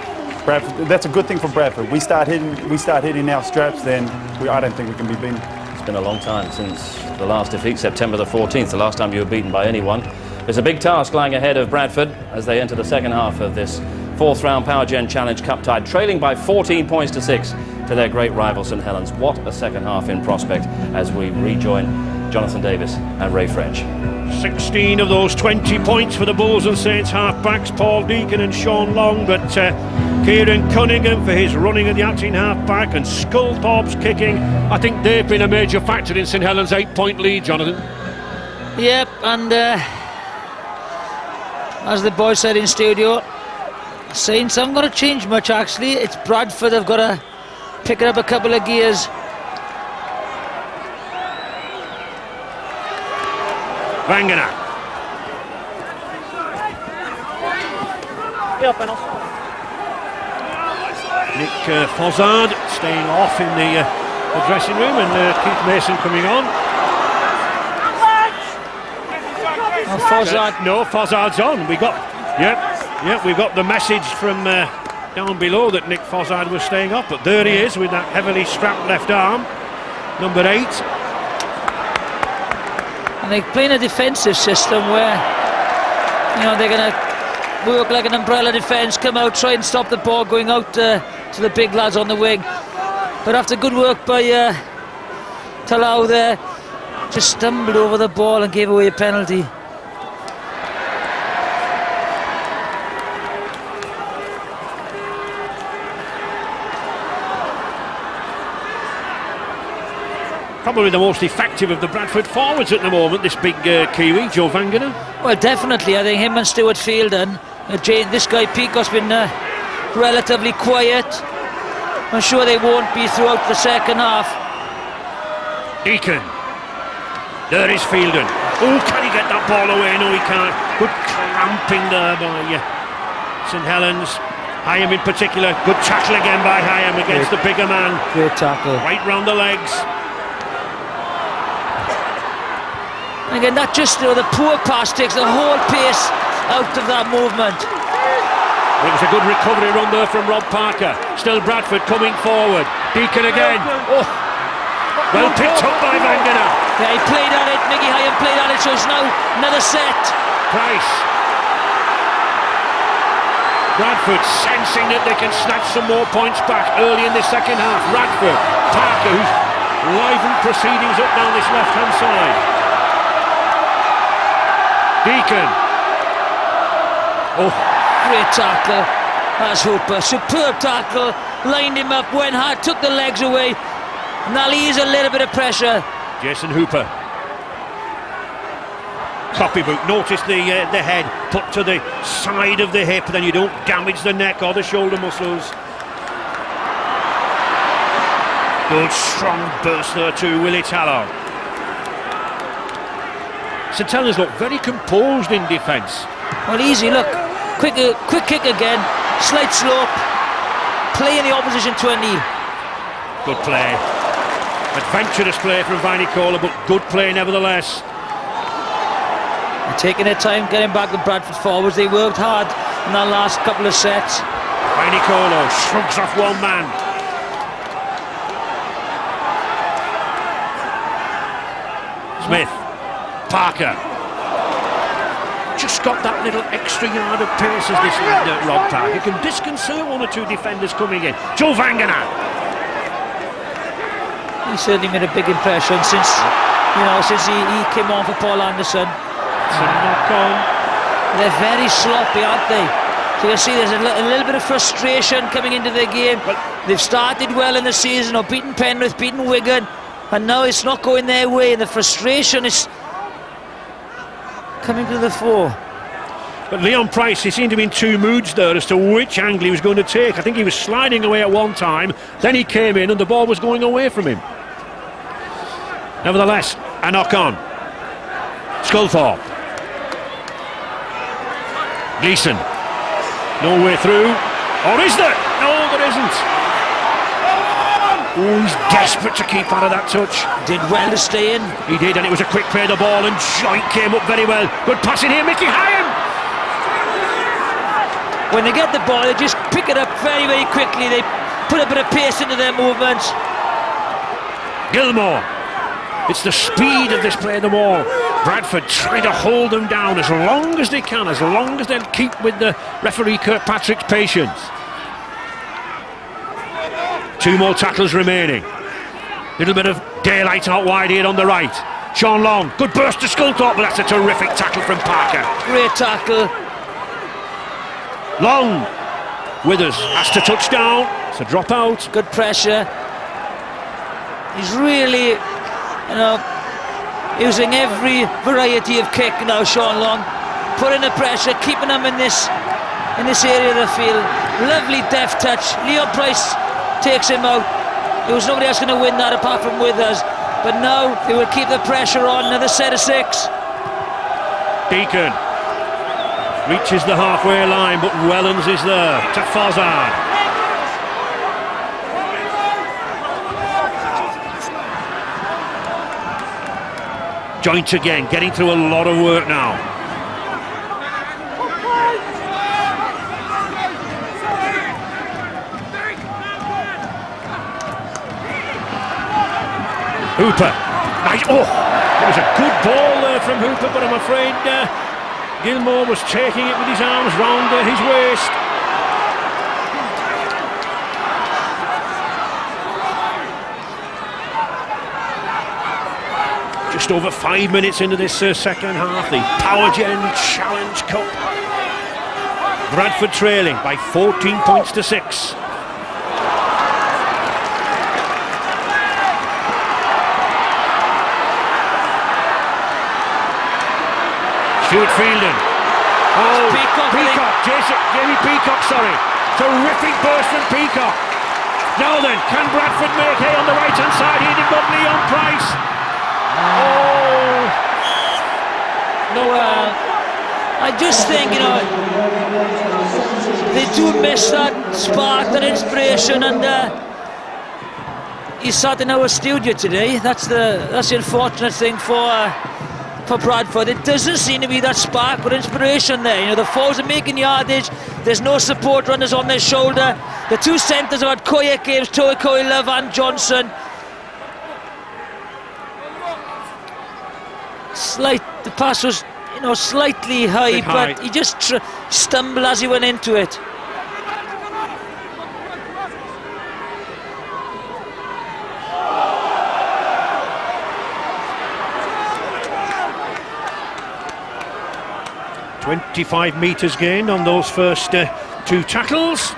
Bradford, that's a good thing for Bradford. We start hitting our straps, then I don't think we can be beaten. It's been a long time since the last defeat, September the 14th, the last time you were beaten by anyone. There's a big task lying ahead of Bradford as they enter the second half of this 4th round Power Gen Challenge Cup tie, trailing by 14 points to 6 to their great rival St Helens. What a second half in prospect as we rejoin Jonathan Davis and Ray French. 16 of those 20 points for the Bulls and Saints half-backs, Paul Deacon and Sean Long, but Kieran Cunningham for his running at the acting half-back and Sculthorpe's kicking, I think they've been a major factor in St Helens' 8-point lead, Jonathan. Yep, and as the boys said in studio, Saints haven't got to change much actually. It's Bradford, they've got to pick it up a couple of gears. Wangana. Nick Fozzard staying off in the dressing room, and Keith Mason coming on. Fozzard. No, Fozzard's on. We got, we've got the message from down below that Nick Fossard was staying up, but there he is with that heavily strapped left arm. Number 8. And they're playing a defensive system where, you know, they're going to work like an umbrella defence, come out, try and stop the ball going out to the big lads on the wing. But after good work by Talau there, just stumbled over the ball and gave away a penalty. Probably the most effective of the Bradford forwards at the moment, this big Kiwi, Joe Vangana. Well, definitely. I think him and Stuart Fielden. This guy Peacock's been relatively quiet. I'm sure they won't be throughout the second half. Deacon. There is Fielden. Oh, can he get that ball away? No, he can't. Good clamping there by St Helens. Hyam in particular. Good tackle again by Hyam against the bigger man. Great tackle. Right round the legs. Again, that just, the poor pass takes the whole pace out of that movement. It was a good recovery run there from Rob Parker. Still Bradford coming forward. Deacon again. Oh, well picked up by Vangana. Yeah, he played at it. Mickey Hyam played at it, so it's now another set. Price. Bradford sensing that they can snatch some more points back early in the second half. Bradford, Parker, who's livened proceedings up down this left-hand side. Deacon. Oh, great tackle. That's Hooper. Superb tackle. Lined him up, went hard, took the legs away. Now ease a little bit of pressure. Jason Hooper. Copybook. Notice the head put to the side of the hip, then you don't damage the neck or the shoulder muscles. Good strong burst there to Willie Tallow. St Helens look very composed in defence. Well, easy, look. Quick kick again. Slight slope. Play in the opposition 20. Good play. Adventurous play from Viney Kohler, but good play nevertheless. They're taking their time getting back the Bradford forwards. They worked hard in that last couple of sets. Viney Kohler shrugs off one man. Smith. Parker. Just got that little extra yard of pace as this Rob Parker can disconcert one or two defenders coming in. Joe Vangana. He certainly made a big impression since he came on for Paul Anderson. Knock on. They're very sloppy, aren't they? So you see there's a little bit of frustration coming into the game. They've started well in the season, or beaten Penrith, beaten Wigan, and now it's not going their way, and the frustration is coming to the fore. But Leon Price, he seemed to be in two moods there as to which angle he was going to take. I think he was sliding away at one time, then he came in and the ball was going away from him. Nevertheless, a knock on. Sculthorpe. Gleeson. No way through. Or is there? No, there isn't. Oh, he's desperate to keep out of that touch. Did well to stay in. He did, and it was a quick play of the ball, and Joint came up very well. Good pass in here, Mickey Hyam. When they get the ball, they just pick it up very, very quickly. They put a bit of pace into their movements. Gilmore. It's the speed of this play of the ball. Bradford trying to hold them down as long as they can, as long as they'll keep with the referee Kirkpatrick's patience. Two more tackles remaining. Little bit of daylight out wide here on the right. Sean Long, good burst to Sculthorpe, but that's a terrific tackle from Parker. Great tackle. Long, Withers has to touch down. It's a drop out. Good pressure. He's really, using every variety of kick now, Sean Long. Putting the pressure, keeping them in this area of the field. Lovely deft touch. Leon Price takes him out. There was nobody else going to win that apart from Withers, but now they will keep the pressure on. Another set of 6. Deacon reaches the halfway line, but Wellens is there to Fossard. Joint again, getting through a lot of work now. Hooper. Nice. Oh, it was a good ball there from Hooper, but I'm afraid Gilmore was taking it with his arms round his waist. Just over 5 minutes into this second half, the Power Gen Challenge Cup. Bradford trailing by 14 points to 6. Stuart Fielden. Oh, Peacock. Jamie Peacock, sorry. Terrific burst from Peacock. Now then, can Bradford make hay on the right-hand side? He did not. Leon Price. Oh. No, I just think, you know, they do miss that spark, that inspiration, and he sat in our studio today. That's the unfortunate thing for Bradford. It doesn't seem to be that spark or inspiration there. You know, the forwards are making yardage. There's no support runners on their shoulder. The two centres have had quiet games, Toe Love and Johnson. The pass was, you know, slightly high, but he just stumbled as he went into it. .25 metres gained on those first two tackles.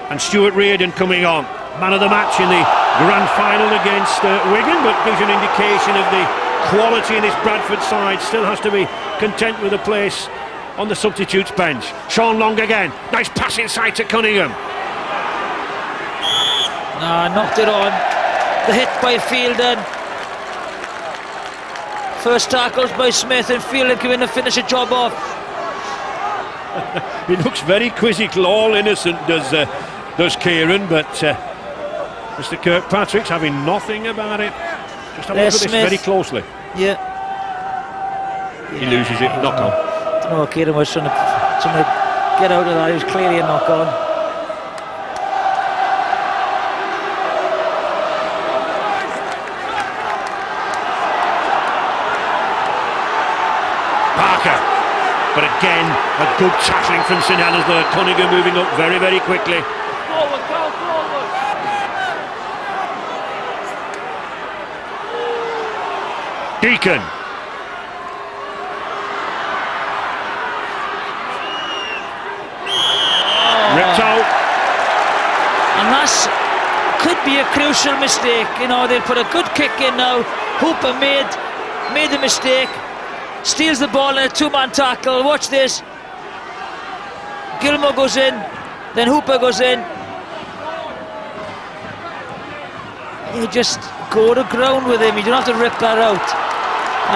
And Stuart Reardon coming on, man of the match in the grand final against Wigan, but gives an indication of the quality in this Bradford side. Still has to be content with a place on the substitutes bench. Sean Long again, nice pass inside to Cunningham. Knocked it on. The hit by Fielden. First tackles by Smith, and Fielden come in to finish the job off. He looks very quizzical, all innocent, does Kieran, but Mr. Kirkpatrick's having nothing about it. Just have a look at this very closely. Yeah. He loses it, knock on. No, Kieran was trying to get out of that. It was clearly a knock on. Parker. But again, a good tackling from St Helens there. Cunningham moving up very, very quickly. Forward, go forward. Deacon. Ripped out. And that's could be a crucial mistake. You know, they'll put a good kick in now. Hooper made the mistake. Steals the ball in a two-man tackle. Watch this. Gilmore goes in, then Hooper goes in. You just go to ground with him. You don't have to rip that out.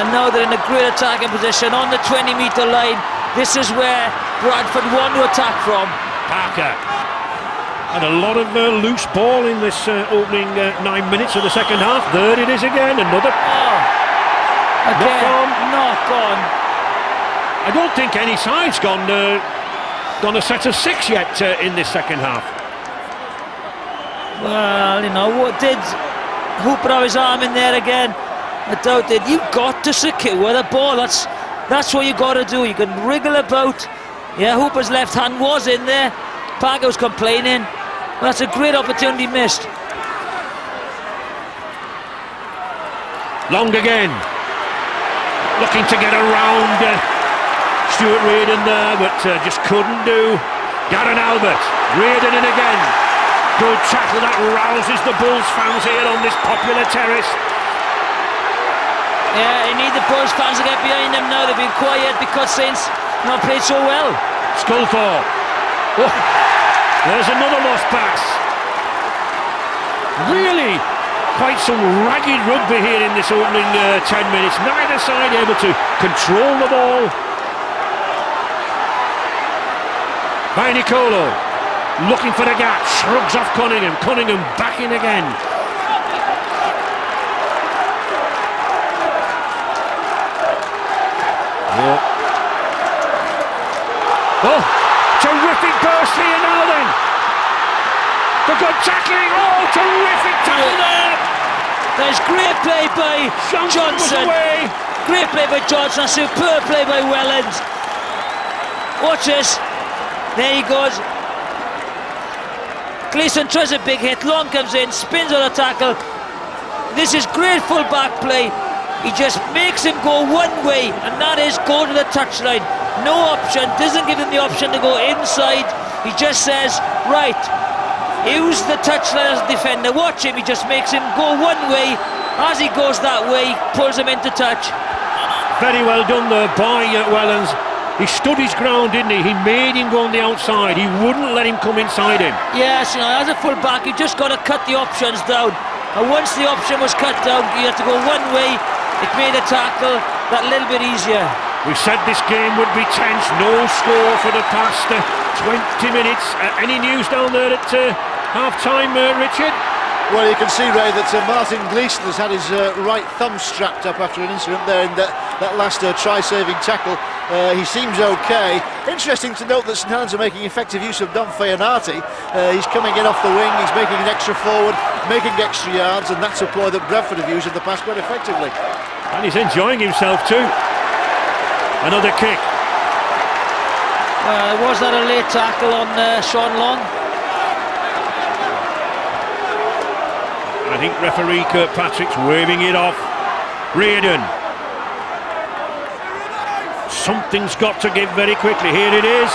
And now they're in a great attacking position on the 20-metre line. This is where Bradford want to attack from. Parker. And a lot of loose ball in this opening 9 minutes of the second half. There it is again. Another. Knock on. I don't think any side's gone a set of 6 yet in this second half. Well, you know, what did Hooper have his arm in there again? I doubt it. You've got to secure the ball. That's what you got to do. You can wriggle about. Yeah, Hooper's left hand was in there. Parker was complaining. Well, that's a great opportunity missed. Long again. Looking to get around Stuart Reardon there, but just couldn't do. Darren Albert, Reardon in again. Good tackle that rouses the Bulls fans here on this popular terrace. Yeah, you need the Bulls fans to get behind them now. They've been quiet because Saints not played so well. Sculthorpe. Oh, there's another lost pass. Really quite some ragged rugby here in this opening 10 minutes. Neither side able to control the ball. Nicolo looking for the gap, shrugs off Cunningham. Cunningham back in again. Oh, terrific burst here now then. The good tackling. Oh, terrific tackle there. There's great play by Johnson. Great play by Johnson. Superb play by Helens. Watch this. There he goes. Gleeson tries a big hit. Long comes in, spins on a tackle. This is great full back play. He just makes him go one way, and that is go to the touchline. No option, doesn't give him the option to go inside. He just says, right, use the touchline as a defender. Watch him, he just makes him go one way. As he goes that way, pulls him into touch. Very well done there by Helens. He stood his ground, didn't he? He made him go on the outside. He wouldn't let him come inside him. Yes, you know, as a full back, you just got to cut the options down. And once the option was cut down, you had to go one way. It made the tackle that little bit easier. We said this game would be tense. No score for the past 20 minutes. Any news down there at half-time, Richard? Well, you can see, Ray, that Martin Gleeson has had his right thumb strapped up after an incident there in that last try-saving tackle. He seems okay. Interesting to note that St Helens are making effective use of Don Faianati. He's coming in off the wing, he's making an extra forward, making extra yards, and that's a ploy that Bradford have used in the past quite effectively. And he's enjoying himself too. Another kick. Was that a late tackle on Sean Long? I think referee Kirkpatrick's waving it off. Reardon. Something's got to give very quickly. Here it is.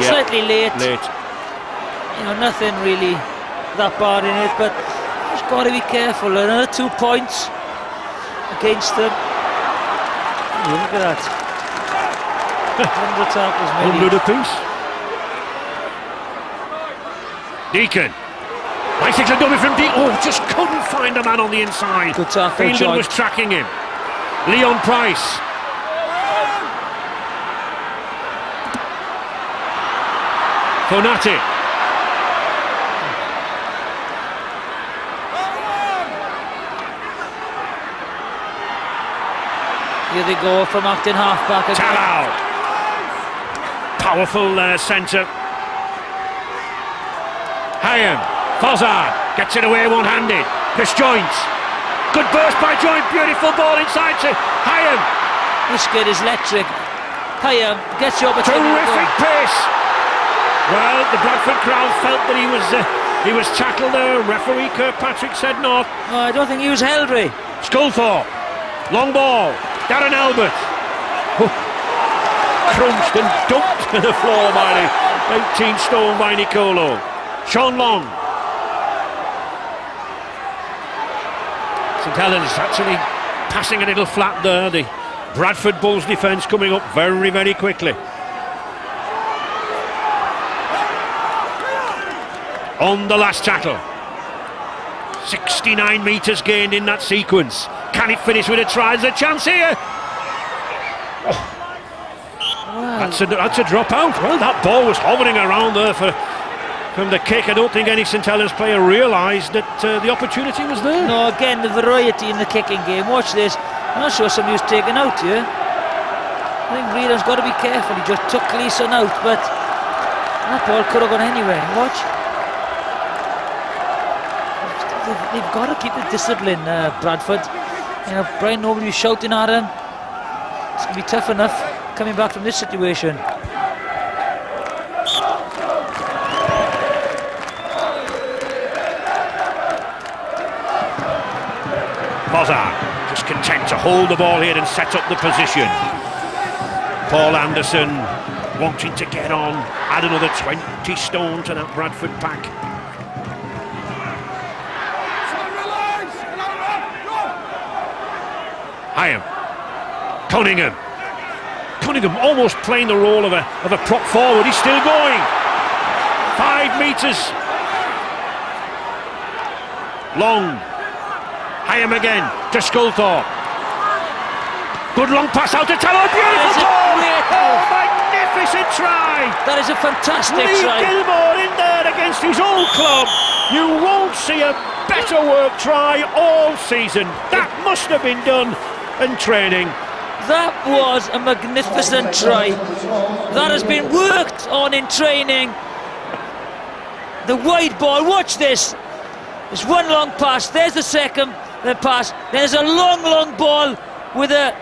Slightly late. Late. You know, nothing really that bad in it, but just got to be careful. Another 2 points against them. Oh, look at that. 100 tackles maybe. 100 apiece. Deacon. Bicycle dummy from Deacon. Oh, just couldn't find a man on the inside. Good tackle. Fielden was tracking him. Leon Price. Fonati. Here they go from acting half-back again. Talau. Powerful centre. Hayam. Fozzard gets it away one-handed. Chris Joint. Good burst by Joint. Beautiful ball inside to Hayam. This kid is electric. Hayam gets the opportunity. Terrific pace. Well, the Bradford crowd felt that he was tackled there. Referee Kirkpatrick said not. No, I don't think he was held, Ray. Sculthorpe. Long ball. Darren Albert. Crunched and dumped to the floor by the 18-stone by Nicolo. Sean Long. St Helens actually passing a little flat there. The Bradford Bulls defence coming up very, very quickly. On the last tackle. 69 metres gained in that sequence. Can it finish with a try? There's a chance here. Oh. Wow. That's a drop out. Well, that ball was hovering around there from the kick. I don't think any St Helens player realised that the opportunity was there. No, again, the variety in the kicking game. Watch this. I'm not sure somebody was taken out here. I think Reardon's got to be careful. He just took Gleeson out, but that ball could have gone anywhere. Watch. They've got to keep the discipline, Bradford. You know, Brian Noble was shouting at him. It's going to be tough enough coming back from this situation. Fozzard just content to hold the ball here and set up the position. Paul Anderson wanting to get on, add another 20 stone to that Bradford pack. Hayam. Cunningham almost playing the role of a prop forward. He's still going. 5 metres. Long. Hayam again to Sculthorpe. Good long pass out to Talon. Beautiful ball. Oh, magnificent try. That is a fantastic try. Lee Gilmore in there against his old club. You won't see a better work try all season. That must have been done in training. That was a magnificent try. That has been worked on in training. the wide ball. Watch this. There's one long pass. There's the second pass. There's a long ball with a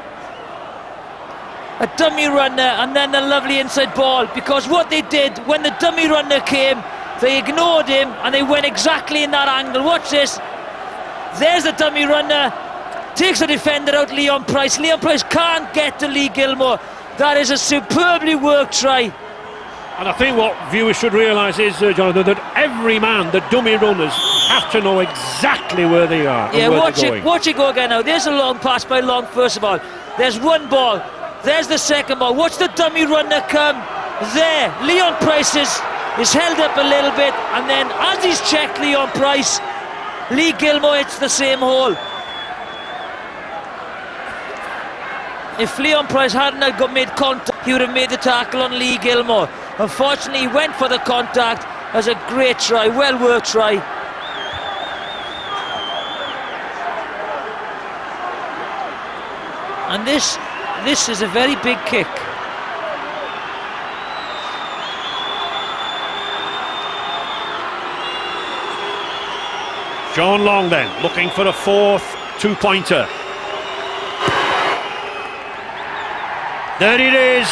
dummy runner, and then the lovely inside ball. Because what they did when the dummy runner came, they ignored him and they went exactly in that angle. Watch this. There's the dummy runner. Takes the defender out, Leon Price. Leon Price can't get to Lee Gilmore. That is a superbly worked try. And I think what viewers should realise is, Jonathan, that every man, the dummy runners, have to know exactly where they are. Yeah, and where watch it go again now. There's a long pass by Long, first of all. There's one ball. There's the second ball. Watch the dummy runner come. There. Leon Price is held up a little bit, and then as he's checked Leon Price, Lee Gilmore hits the same hole. If Leon Price hadn't got made contact, he would have made the tackle on Lee Gilmore. Unfortunately, he went for the contact. As a great try, well worked try. And this is a very big kick. Sean Long then, looking for a fourth two-pointer. There it is.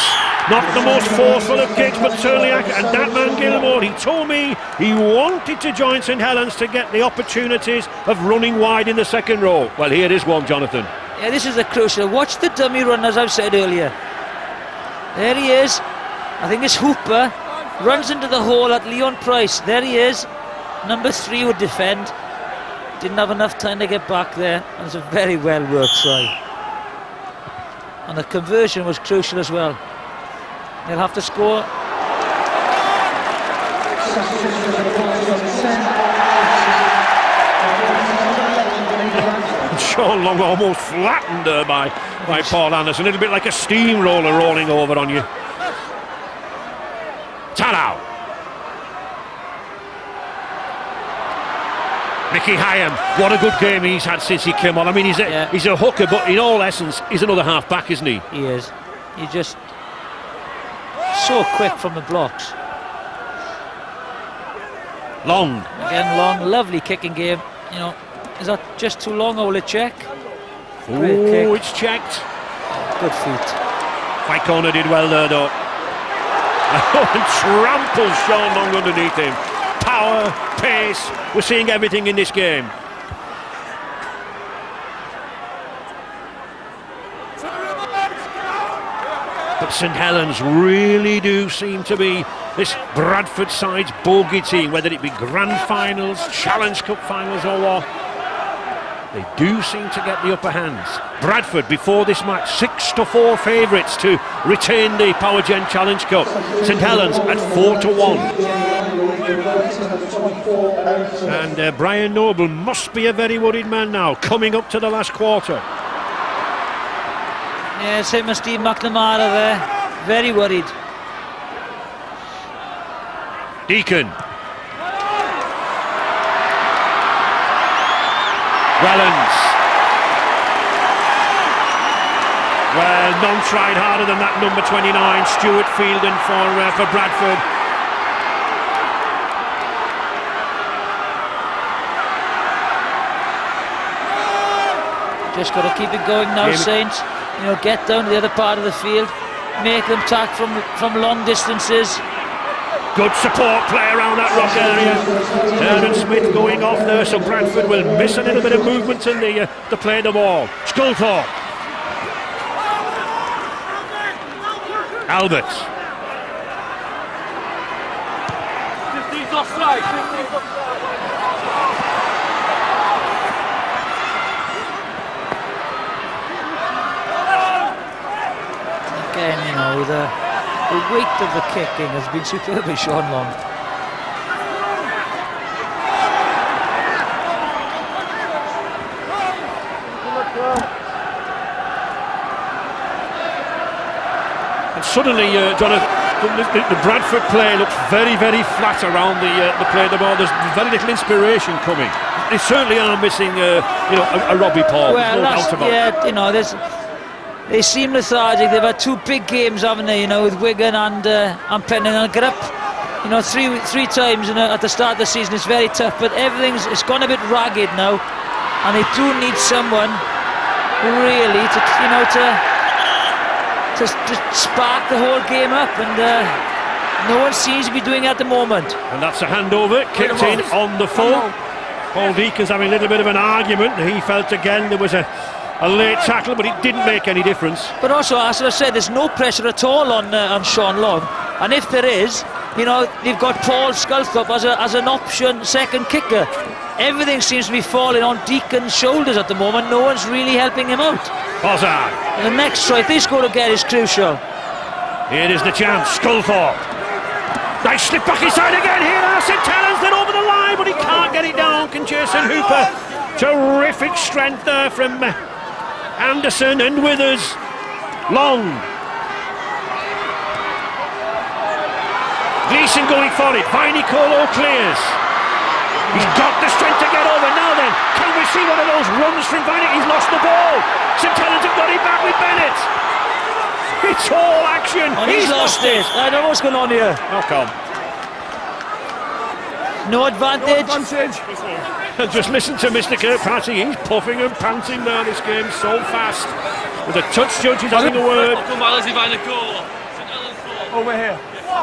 Not the most forceful of kicks, but certainly accurate. And that man Gilmore, he told me he wanted to join St Helens to get the opportunities of running wide in the second row. Well, here is one, Jonathan. Yeah, this is a crucial. Watch the dummy run, as I've said earlier. There he is. I think it's Hooper. Runs into the hole at Leon Price. There he is. Number 3 would defend. Didn't have enough time to get back there. And it's a very well worked try. And the conversion was crucial as well. They'll have to score. Sean Long almost flattened by Paul Anderson. A little bit like a steamroller rolling over on you. Talau. Mickey Hyam, what a good game he's had since he came on. I mean, he's a hooker, but in all essence, he's another half-back, isn't he? He is. He's just so quick from the blocks. Long. Again, Long, lovely kicking game. You know, is that just too long, or will it check? Oh, it's checked. Good feet. White corner did well there, though. And tramples Sean Long underneath him. Power, pace, we're seeing everything in this game. But St Helens really do seem to be this Bradford side's bogey team, whether it be Grand Finals, Challenge Cup Finals or what. They do seem to get the upper hands. Bradford, before this match, 6-4 favourites to retain the Power Gen Challenge Cup. St Helens at 4-1. And Brian Noble must be a very worried man now, coming up to the last quarter. Yeah, it's him and Steve McNamara there. Very worried. Deacon. Helens. Well, none tried harder than that number 29, Stuart Fielden for Bradford. Just got to keep it going now, Saints. You know, get down to the other part of the field, make them tack from long distances. Good support play around that rock area. Aaron Smith going off there, so Bradford will miss a little bit of movement in the play of the ball. Sculthorpe. Alberts. 15's offside. 15's offside. Again, you know, the weight of the kicking has been superbly Sean Long. And suddenly, Jonathan, the Bradford play looks very, very flat around the play of the ball. There's very little inspiration coming. They certainly are missing, a Robbie Paul. Well, no doubt about it. Yeah, you know, they seem lethargic. They've had 2 big games, haven't they? You know, with Wigan and Penn and Grip. You know, three times at the start of the season. It's very tough, but it's gone a bit ragged now, and they do need someone really to spark the whole game up, and no one seems to be doing it at the moment. And that's a handover, kicked in on the full. Paul Deacon's having a little bit of an argument. He felt again there was a late tackle, but it didn't make any difference. But also, as I said, there's no pressure at all on Sean Long, and if there is, you know, they've got Paul Sculthorpe as an option second kicker. Everything seems to be falling on Deacon's shoulders at the moment. No one's really helping him out. Bozard. And the next try, if they score again, is crucial. Here is the chance, Sculthorpe. Nice slip back inside again here. St Helens then over the line, but he can't get it down. Can Jason Hooper. Terrific strength there from Anderson and Withers. Long. Gleeson going for it. Vainicolo clears. He's got the strength to get over. Now then, can we see one of those runs from Vainicolo? He's lost the ball. St Helens have got it back with Bennett. It's all action. Oh, he's lost it. I don't know what's going on here. Knock on. No advantage. Just listen to Mr. Kirkpatrick. He's puffing and panting now. This game's so fast. With the touch judge, he's having a word. Over here.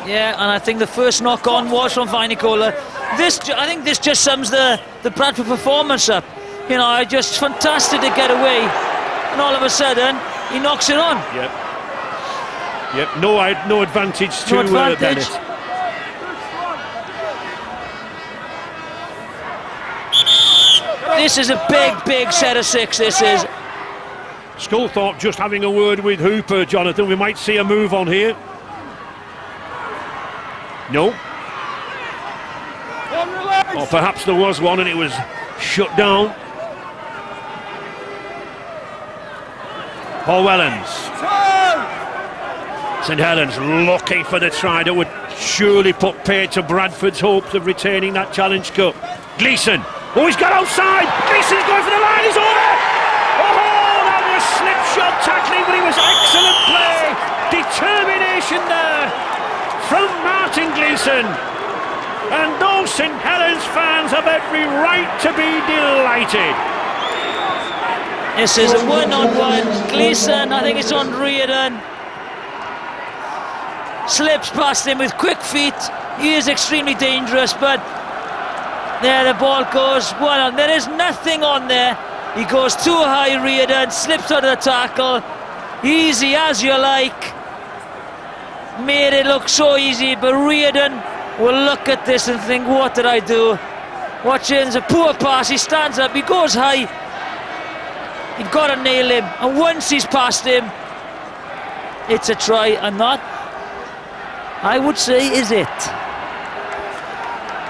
Yeah, and I think the first knock on was from Vainicolo. I think this just sums the Bradford performance up. You know, just fantastic to get away, and all of a sudden he knocks it on. Yep. No advantage to Bennett. This is a big set of six. This is. Sculthorpe just having a word with Hooper, Jonathan. We might see a move on here. No. Or perhaps there was one and it was shut down. Paul Wellens. St Helens looking for the try that would surely put paid to Bradford's hopes of retaining that Challenge Cup. Gleeson. Oh, he's got outside. Gleeson's going for the line. He's over. Oh, that was slipshod tackling, but it was excellent play. Determination there from Martin Gleeson. And those St Helens fans have every right to be delighted. This is a one-on-one. Gleeson, I think it's on Reardon. Slips past him with quick feet. He is extremely dangerous, but there the ball goes one on. There is nothing on there. He goes too high, Reardon, slips out of the tackle. Easy as you like. Made it look so easy, but Reardon will look at this and think, what did I do? Watch it, it's a poor pass. He stands up, he goes high. You've got to nail him, and once he's past him, it's a try. I would say, is it?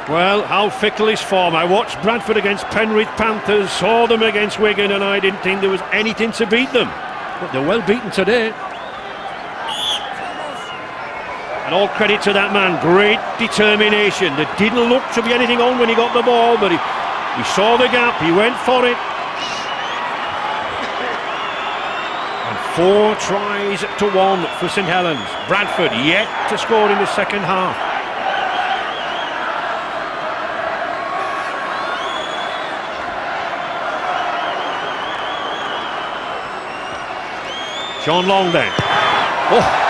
Well, how fickle is form. I watched Bradford against Penrith Panthers, saw them against Wigan, and I didn't think there was anything to beat them. But they're well beaten today. And all credit to that man, great determination. There didn't look to be anything on when he got the ball, but he saw the gap, he went for it. And 4 tries to 1 for St Helens. Bradford yet to score in the second half. Sean Long then. Oh!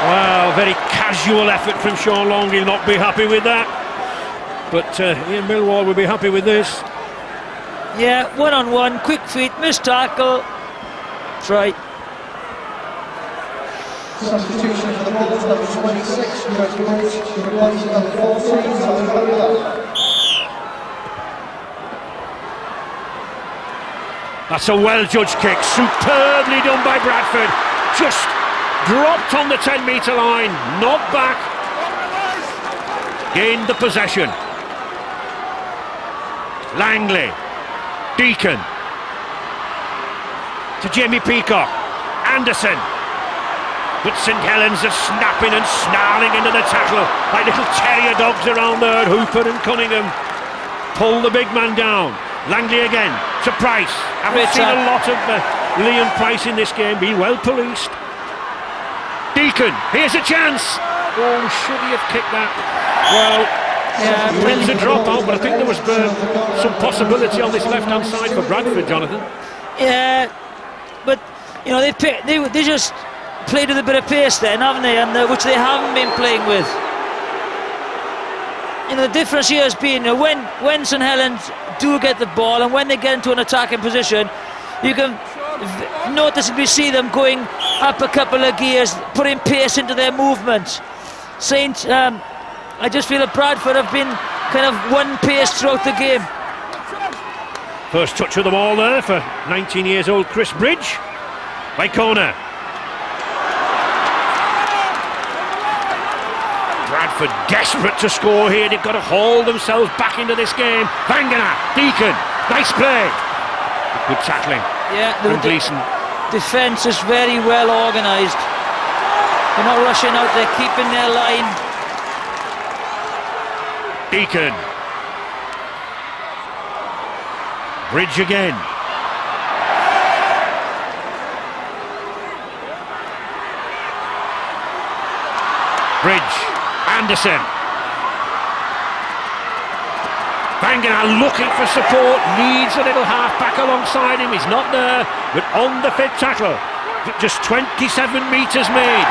Wow, very casual effort from Sean Long. He'll not be happy with that. But Ian Millwall will be happy with this. Yeah, one-on-one, quick feet, missed tackle. Try. Substitution for the Bulls, number 26, replacing number 14, That's a well-judged kick, superbly done by Bradford. Just dropped on the 10-metre line, knocked back, gained the possession. Langley, Deacon, to Jamie Peacock, Anderson. But St Helens are snapping and snarling into the tackle like little terrier dogs around there. Hooper and Cunningham pull the big man down. Langley again to Price. Haven't seen a lot of Liam Price in this game, being well policed. Deacon, here's a chance. Oh, should he have kicked that? Well, he wins a drop out, but I think there was some possibility on this left-hand side for Bradford, Jonathan. Yeah, but you know they just played with a bit of pace then, haven't they? And which they haven't been playing with. You know, the difference here has been when St Helens do get the ball and when they get into an attacking position, you can noticeably see them going up a couple of gears, putting pace into their movement. I just feel that Bradford have been kind of one pace throughout the game. First touch of the ball there for 19 years old Chris Bridge. By corner. Bradford desperate to score here. They've got to haul themselves back into this game. Vangana, Deacon, nice play. Good tackling. Yeah, from Gleeson. Defence is very well organised. They're not rushing out, they're keeping their line. Deacon. Bridge again. Bridge. Anderson. Vangana looking for support, needs a little half-back alongside him, he's not there, but on the fit tackle, just 27 metres made.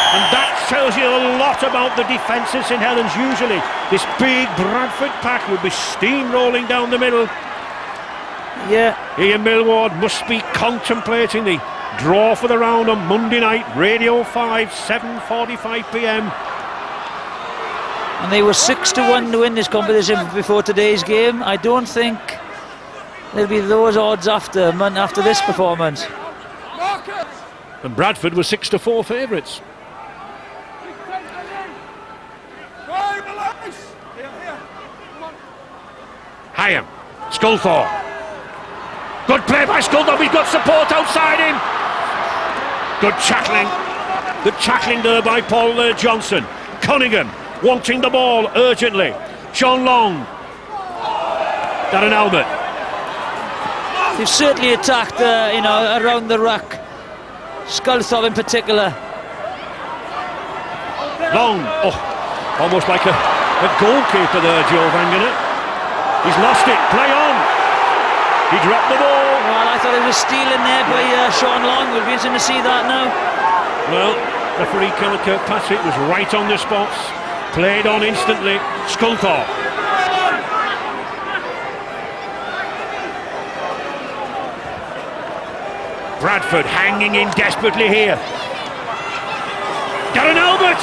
And that tells you a lot about the defence in St Helens. Usually this big Bradford pack would be steamrolling down the middle. Yeah. Ian Millward must be contemplating the draw for the round on Monday night, Radio 5, 7:45 p.m. And they were 6-1 to win this competition before today's game. I don't think there'll be those odds after this performance. And Bradford were 6-4 favourites. Hyam, Sculthorpe. Good play by Sculthorpe, he's got support outside him. Good tackling. Good tackling there by Paul Johnson. Cunningham wanting the ball urgently. Sean Long. Darren Albert. They've certainly attacked, around the ruck. Sculthorpe in particular. Long. Oh, almost like a goalkeeper there, Joe Vangana. He's lost it. Play on. He dropped the ball. Well, I thought it was stealing there by Sean Long. We'll be interested to see that now. Well, referee Kirkpatrick was right on the spots. Played on instantly. Sculthorpe. Bradford hanging in desperately here. Darren Albert!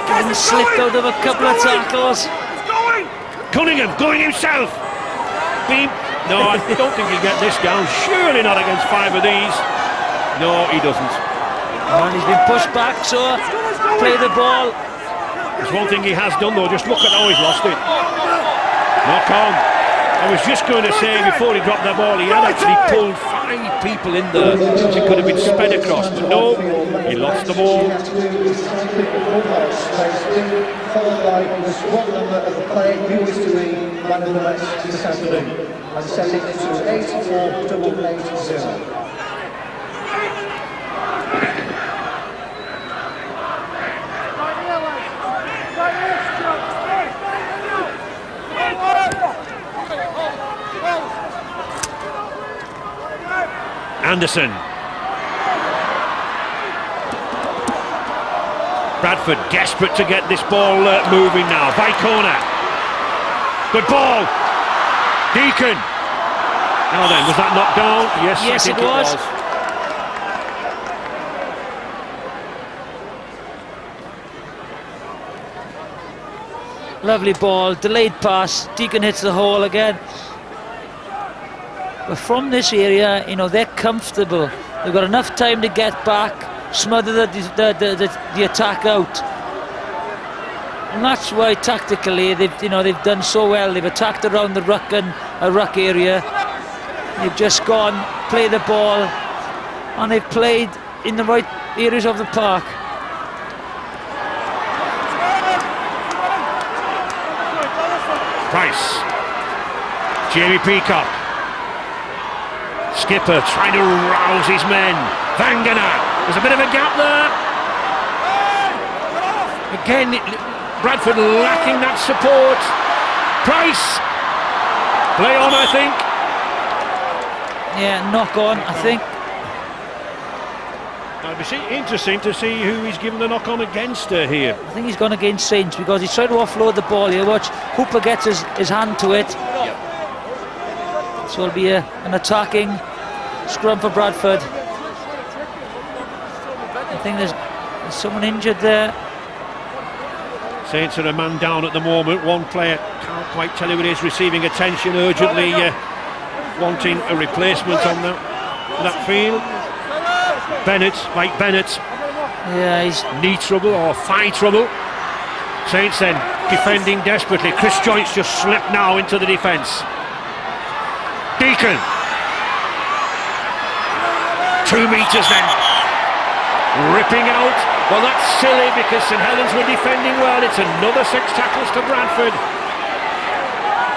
Getting slipped out of a couple of tackles. Cunningham going himself. No, I don't think he'll get this down. Surely not against 5 of these. No, he doesn't. And he's been pushed back, so play the ball. There's one thing he has done though, just look at how he's lost it. Knock on. I was just going to say before he dropped the ball, he had actually pulled 5 people in there, so he could have been sped across, but no, he lost the ball. Followed by the squad number of the player who is to be man of the match this afternoon, and setting it to 8-4-8-8-0. Anderson. Bradford desperate to get this ball moving now. By corner. Good ball. Deacon. Now then, was that knocked down? Yes, yes, I think it was. Lovely ball, delayed pass. Deacon hits the hole again. But from this area, they're comfortable. They've got enough time to get back, smother the attack out, and that's why tactically they've done so well. They've attacked around the ruck area. They've just gone, play the ball, and they've played in the right areas of the park. Price. Jamie Peacock. Skipper trying to rouse his men. Vangana. There's a bit of a gap there. Again, Bradford lacking that support. Price. Play on, I think. Yeah, knock on, I think. It'll be interesting to see who he's given the knock on against here. I think he's gone against Saints because he's trying to offload the ball here. Watch, Hooper gets his hand to it. Yep. So it'll be an attacking scrum for Bradford. I think there's someone injured there. Saints are a man down at the moment. One player, can't quite tell who it is, receiving attention urgently, wanting a replacement on that field. Bennett, Mike Bennett. Yeah, he's knee trouble or thigh trouble. Saints then defending desperately. Chris Joyce just slipped now into the defence. Deacon. 2 metres then. Ripping out. Well, that's silly because St Helens were defending well. It's another 6 tackles to Bradford.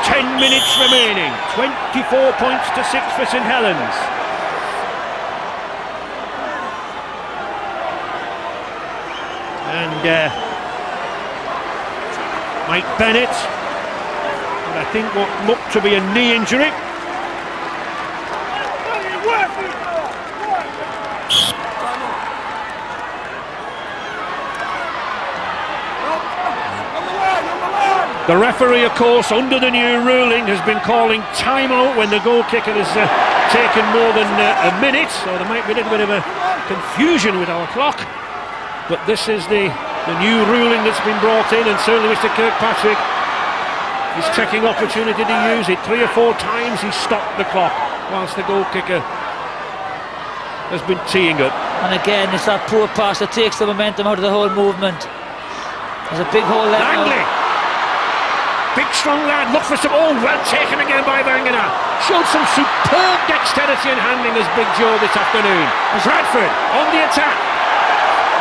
10 minutes remaining. 24 points to 6 for St Helens. And Mike Bennett, and I think what looked to be a knee injury. The referee, of course, under the new ruling, has been calling time-out when the goal kicker has taken more than a minute, so there might be a little bit of a confusion with our clock. But this is the new ruling that's been brought in, and certainly Mr Kirkpatrick is taking opportunity to use it. 3 or 4 times he stopped the clock whilst the goal kicker has been teeing up. And again, it's that poor pass that takes the momentum out of the whole movement. There's a big hole there. Langley! Big strong lad, look for some... Oh, well taken again by Wagner. Showed some superb dexterity and handling as Big Joe this afternoon. Bradford on the attack.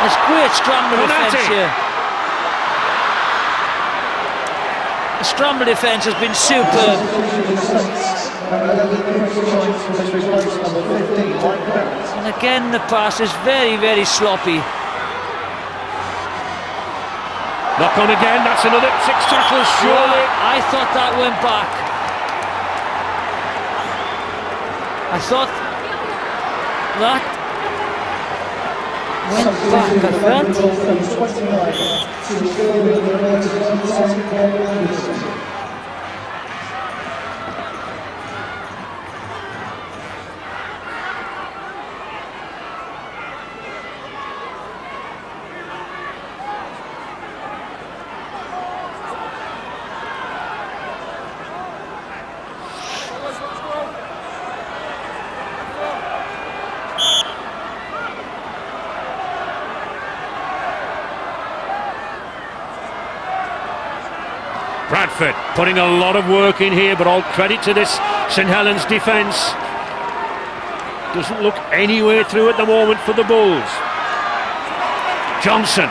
There's great scramble defence here. The scramble defence has been superb. And again, the pass is very, very sloppy. Knock on again, that's another 6 tackles, surely. Yeah, I thought that went back. I thought that went back, I thought. Bradford putting a lot of work in here, but all credit to this St Helens defence. Doesn't look anywhere through at the moment for the Bulls. Johnson.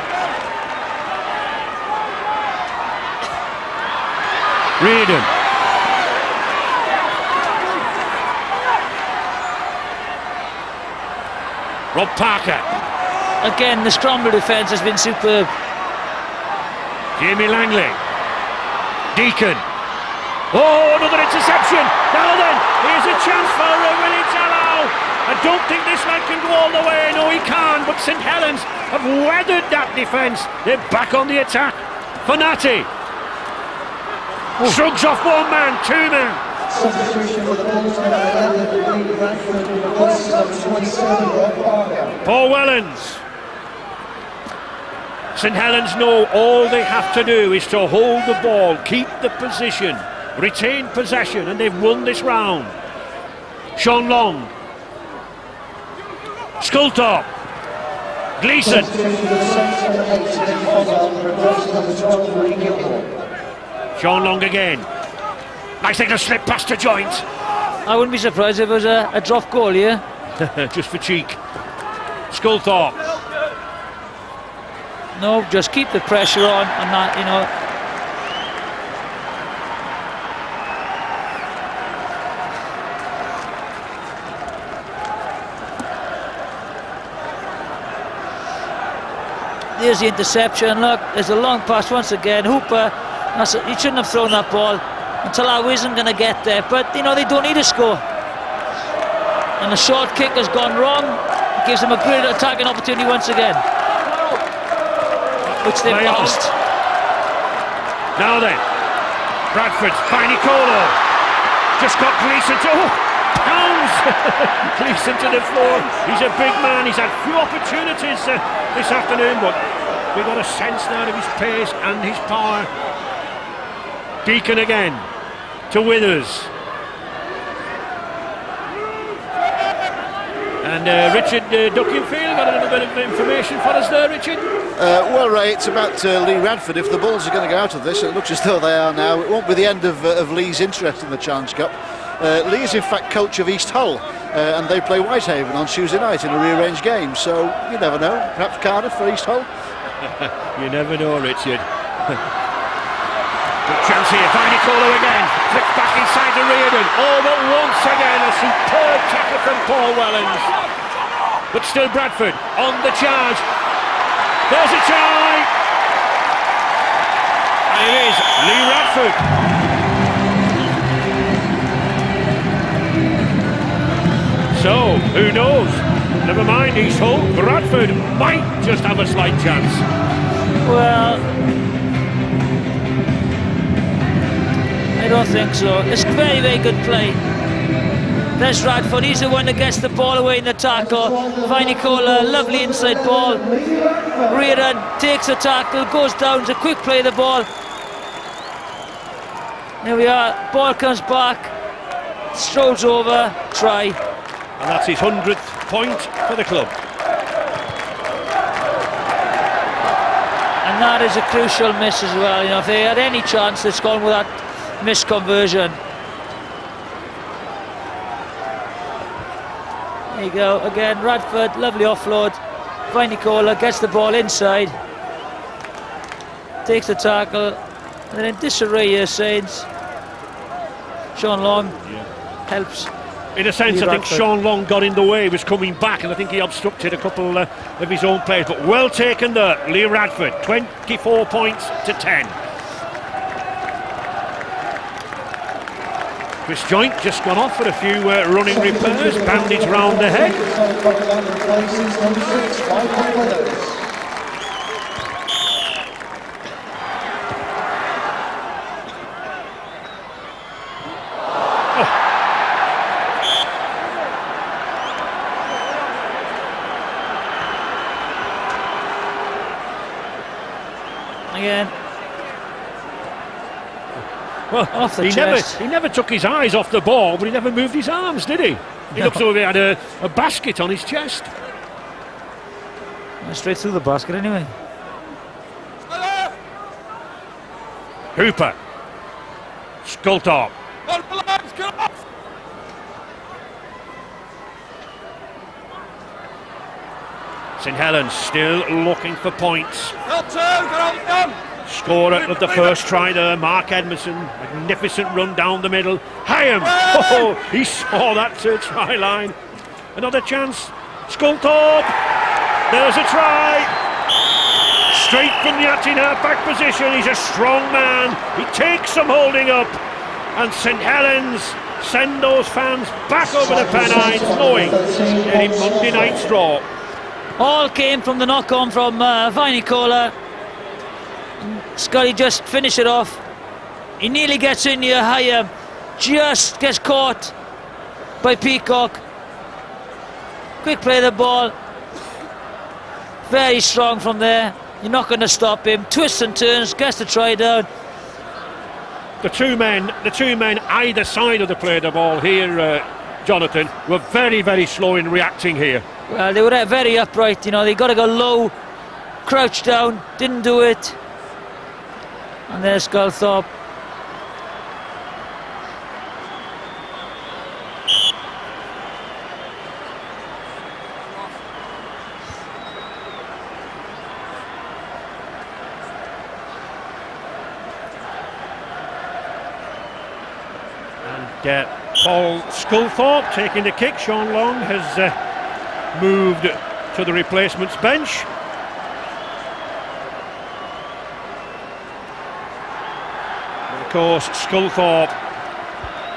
Reardon. Rob Parker. Again, the scramble defence has been superb. Jamie Langley. Deacon. Oh, another interception. Now then, here's a chance for Willie Tallow. I don't think this man can go all the way. No, he can't. But St Helens have weathered that defence. They're back on the attack. Fanati. Shrugs off 1 man, 2 men. Substitution for the Bulls, number 11, Bradford, replaces number 27, Rob Parker. Paul Wellens. St Helens know all they have to do is to hold the ball, keep the position, retain possession, and they've won this round. Sean Long. Skultorp. Gleeson. Sean Long again. Nice thing to slip past a joint. I wouldn't be surprised if it was a drop goal here. Just for cheek. Skultorp. No, just keep the pressure on and that, you know. There's the interception. Look, there's a long pass once again. Hooper, he shouldn't have thrown that ball. Talau isn't going to get there, but you know they don't need a score. And the short kick has gone wrong. It gives them a great attacking opportunity once again, which they've lost. Now then, Bradford, Nicolo, just got Gleeson to pounds Gleeson to the floor. He's a big man. He's had few opportunities this afternoon, but we've got a sense now of his pace and his power. Deacon again to Withers. And Richard Duckingfield, got a little bit of information for us there, Richard? Well, Ray, it's about Lee Radford. If the Bulls are going to go out of this, it looks as though they are now. It won't be the end of Lee's interest in the Challenge Cup. Lee is in fact coach of East Hull, and they play Whitehaven on Tuesday night in a rearranged game, so you never know. Perhaps Cardiff for East Hull? You never know, Richard. Good chance here, Nicolo again, flicks back inside to Reardon. Oh, but once again a superb tackle from Paul Wellens. But still Bradford on the charge. There's a try! And it is Lee Radford. So, who knows? Never mind East Hull, Bradford might just have a slight chance. Well, I don't think so. It's very, very good play. There's Radford, he's the one that gets the ball away in the tackle. Nicolo, lovely inside ball. Reardon takes the tackle, goes down, it's a quick play of the ball. There we are, ball comes back, strolls over, try. And that's his 100th point for the club. And that is a crucial miss as well. You know, if they had any chance, it's gone with that missed conversion. There you go, again, Radford, lovely offload. Nicolo gets the ball inside, takes the tackle, and then in disarray here, Saints. Sean Long helps. In a sense, I think Sean Long got in the way, he was coming back, and I think he obstructed a couple of his own players. But well taken there, Lee Radford, 24 points to 10. Chris Joint just gone off for a few running repairs, bandage round the head. Again. Well, off the chest. He never took his eyes off the ball, but he never moved his arms, did he? He looks like he had a basket on his chest. Straight through the basket anyway. Hooper. Sculthorpe. St Helens still looking for points. Scorer of the first try there, Mark Edmondson. Magnificent run down the middle. Hyam! Oh, he saw that try line. Another chance. Sculthorpe. There's a try. Straight from the acting half-back position. He's a strong man. He takes some holding up. And St Helens send those fans back over the Pennines, knowing they're in Monday night's draw. All came from the knock-on from Nicolo. Scotty just finished it off. He nearly gets in here. Hyam just gets caught by Peacock. Quick play of the ball. Very strong from there. You're not going to stop him. Twists and turns, gets the try down. The two men either side of the play of the ball here, Jonathan, were very, very slow in reacting here. Well, they were very upright, you know, they got to go low, crouch down, didn't do it. And there's Sculthorpe. And Paul Sculthorpe taking the kick. Sean Long has moved to the replacements bench. course, Sculthorpe.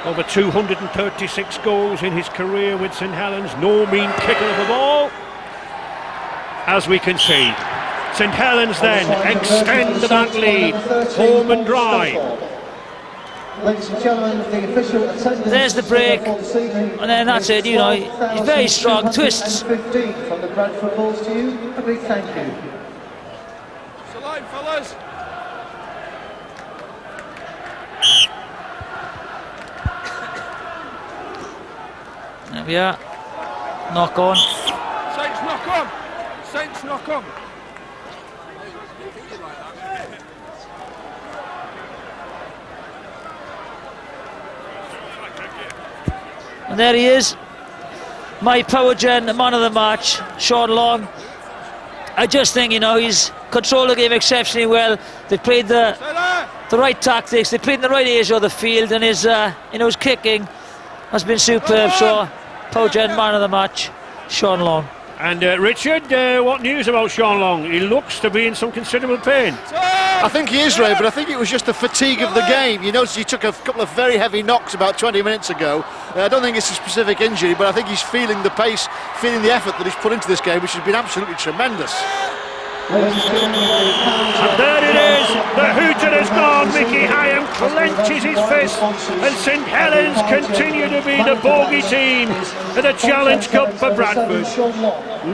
Over 236 goals in his career with St Helens. No mean kicker of the ball, as we can see. St Helens then extend that lead, home and dry. Ladies and gentlemen, the official attendance. There's the break, and then that's it. You know, he's very strong, twists. 15 from the Bradford Bulls to you. A big thank you. It's a line, fellas. There we are. Knock on. Saints knock on. Saints knock on. And there he is, my power gen man of the match, Sean Long. I just think, you know, he's controlled the game exceptionally well. They played the right tactics, they played in the right area of the field, and his kicking has been superb. So, power gen man of the match, Sean Long. And Richard, what news about Sean Long? He looks to be in some considerable pain. I think he is, Ray, but I think it was just the fatigue of the game. You notice he took a couple of very heavy knocks about 20 minutes ago. I don't think it's a specific injury, but I think he's feeling the pace, feeling the effort that he's put into this game, which has been absolutely tremendous. And there it is, the hooter has gone. Mickey Hyam clenches his fist, and St Helens continue to be the bogey team in the Challenge Cup for Bradford.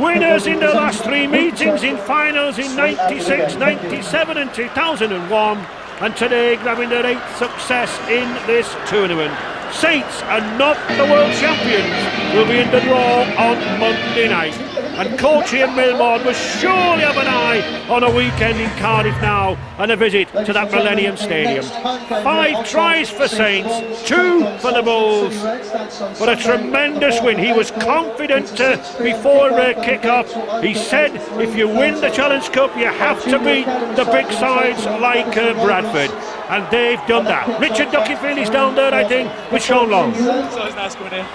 Winners in the last 3 meetings in finals in 96, 97 and 2001, and today grabbing their 8th success in this tournament. Saints are not the world champions, will be in the draw on Monday night. And coach Ian Milmord will surely have an eye on a weekend in Cardiff now and a visit to that Millennium Stadium. 5 tries for Saints, 2 for the Bulls. But a tremendous win. He was confident before kick-off. He said if you win the Challenge Cup you have to beat the big sides like Bradford. And they've done that. Richard Duckyfield is down there, I think, with Sean Long. So it's nice coming in.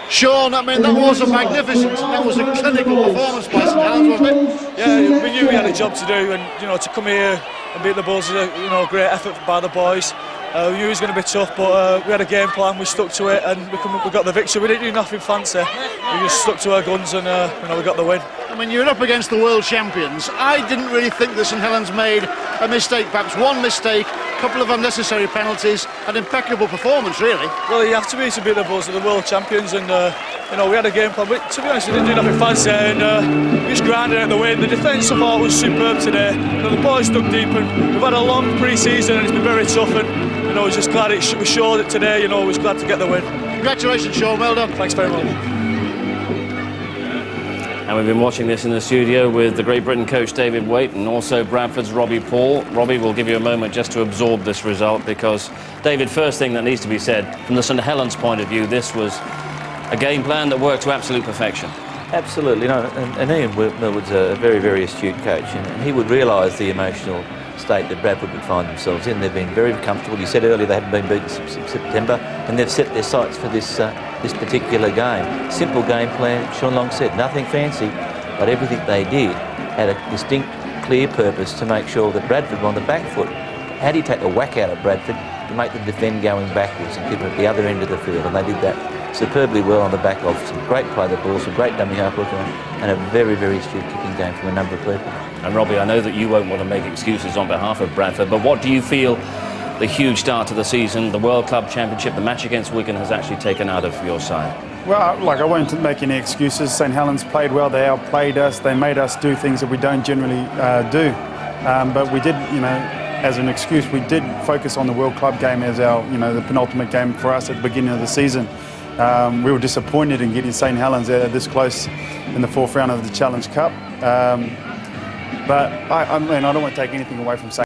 Sean, I mean, that was a magnificent, that was a clinical performance by St Helens, wasn't it? Yeah, we knew we had a job to do, and you know, to come here and beat the Bulls is a great effort by the boys. We knew it was going to be tough, but we had a game plan, we stuck to it, and we got the victory. We didn't do nothing fancy, we just stuck to our guns, and we got the win. I mean, you're up against the world champions. I didn't really think that St Helens made a mistake, perhaps one mistake, a couple of unnecessary penalties, an impeccable performance, really. Well, you have to beat the Bulls, they're the world champions, and we had a game plan. But to be honest, we didn't do nothing fancy, and we just grinded out the win. The defence I thought was superb today. The boys dug deep, and we've had a long pre-season, and it's been very tough. And we're just glad we showed it today. We was glad to get the win. Congratulations, Sean. Well done. Thanks very much. And we've been watching this in the studio with the Great Britain coach David Waite and also Bradford's Robbie Paul. Robbie, we'll give you a moment just to absorb this result because, David, first thing that needs to be said, from the St Helens point of view, this was a game plan that worked to absolute perfection. Absolutely, no, and Ian Millwood's a very, very astute coach, and he would realise the emotional state that Bradford would find themselves in. They've been very comfortable. You said earlier they hadn't been beaten since September, and they've set their sights for this particular game. Simple game plan, Sean Long said, nothing fancy, but everything they did had a distinct, clear purpose to make sure that Bradford were on the back foot. How do you take a whack out of Bradford to make them defend going backwards and keep them at the other end of the field? And they did that superbly well on the back of some great play of the ball, some great dummy half work, and a very, very astute kicking game from a number of people. And Robbie, I know that you won't want to make excuses on behalf of Bradford, but what do you feel the huge start to the season, the World Club Championship, the match against Wigan has actually taken out of your side? Well, look, I won't make any excuses. St Helens played well, they outplayed us, they made us do things that we don't generally do. But we did, as an excuse, we did focus on the World Club game as our, the penultimate game for us at the beginning of the season. We were disappointed in getting St Helens this close in the 4th round of the Challenge Cup. But I don't want to take anything away from St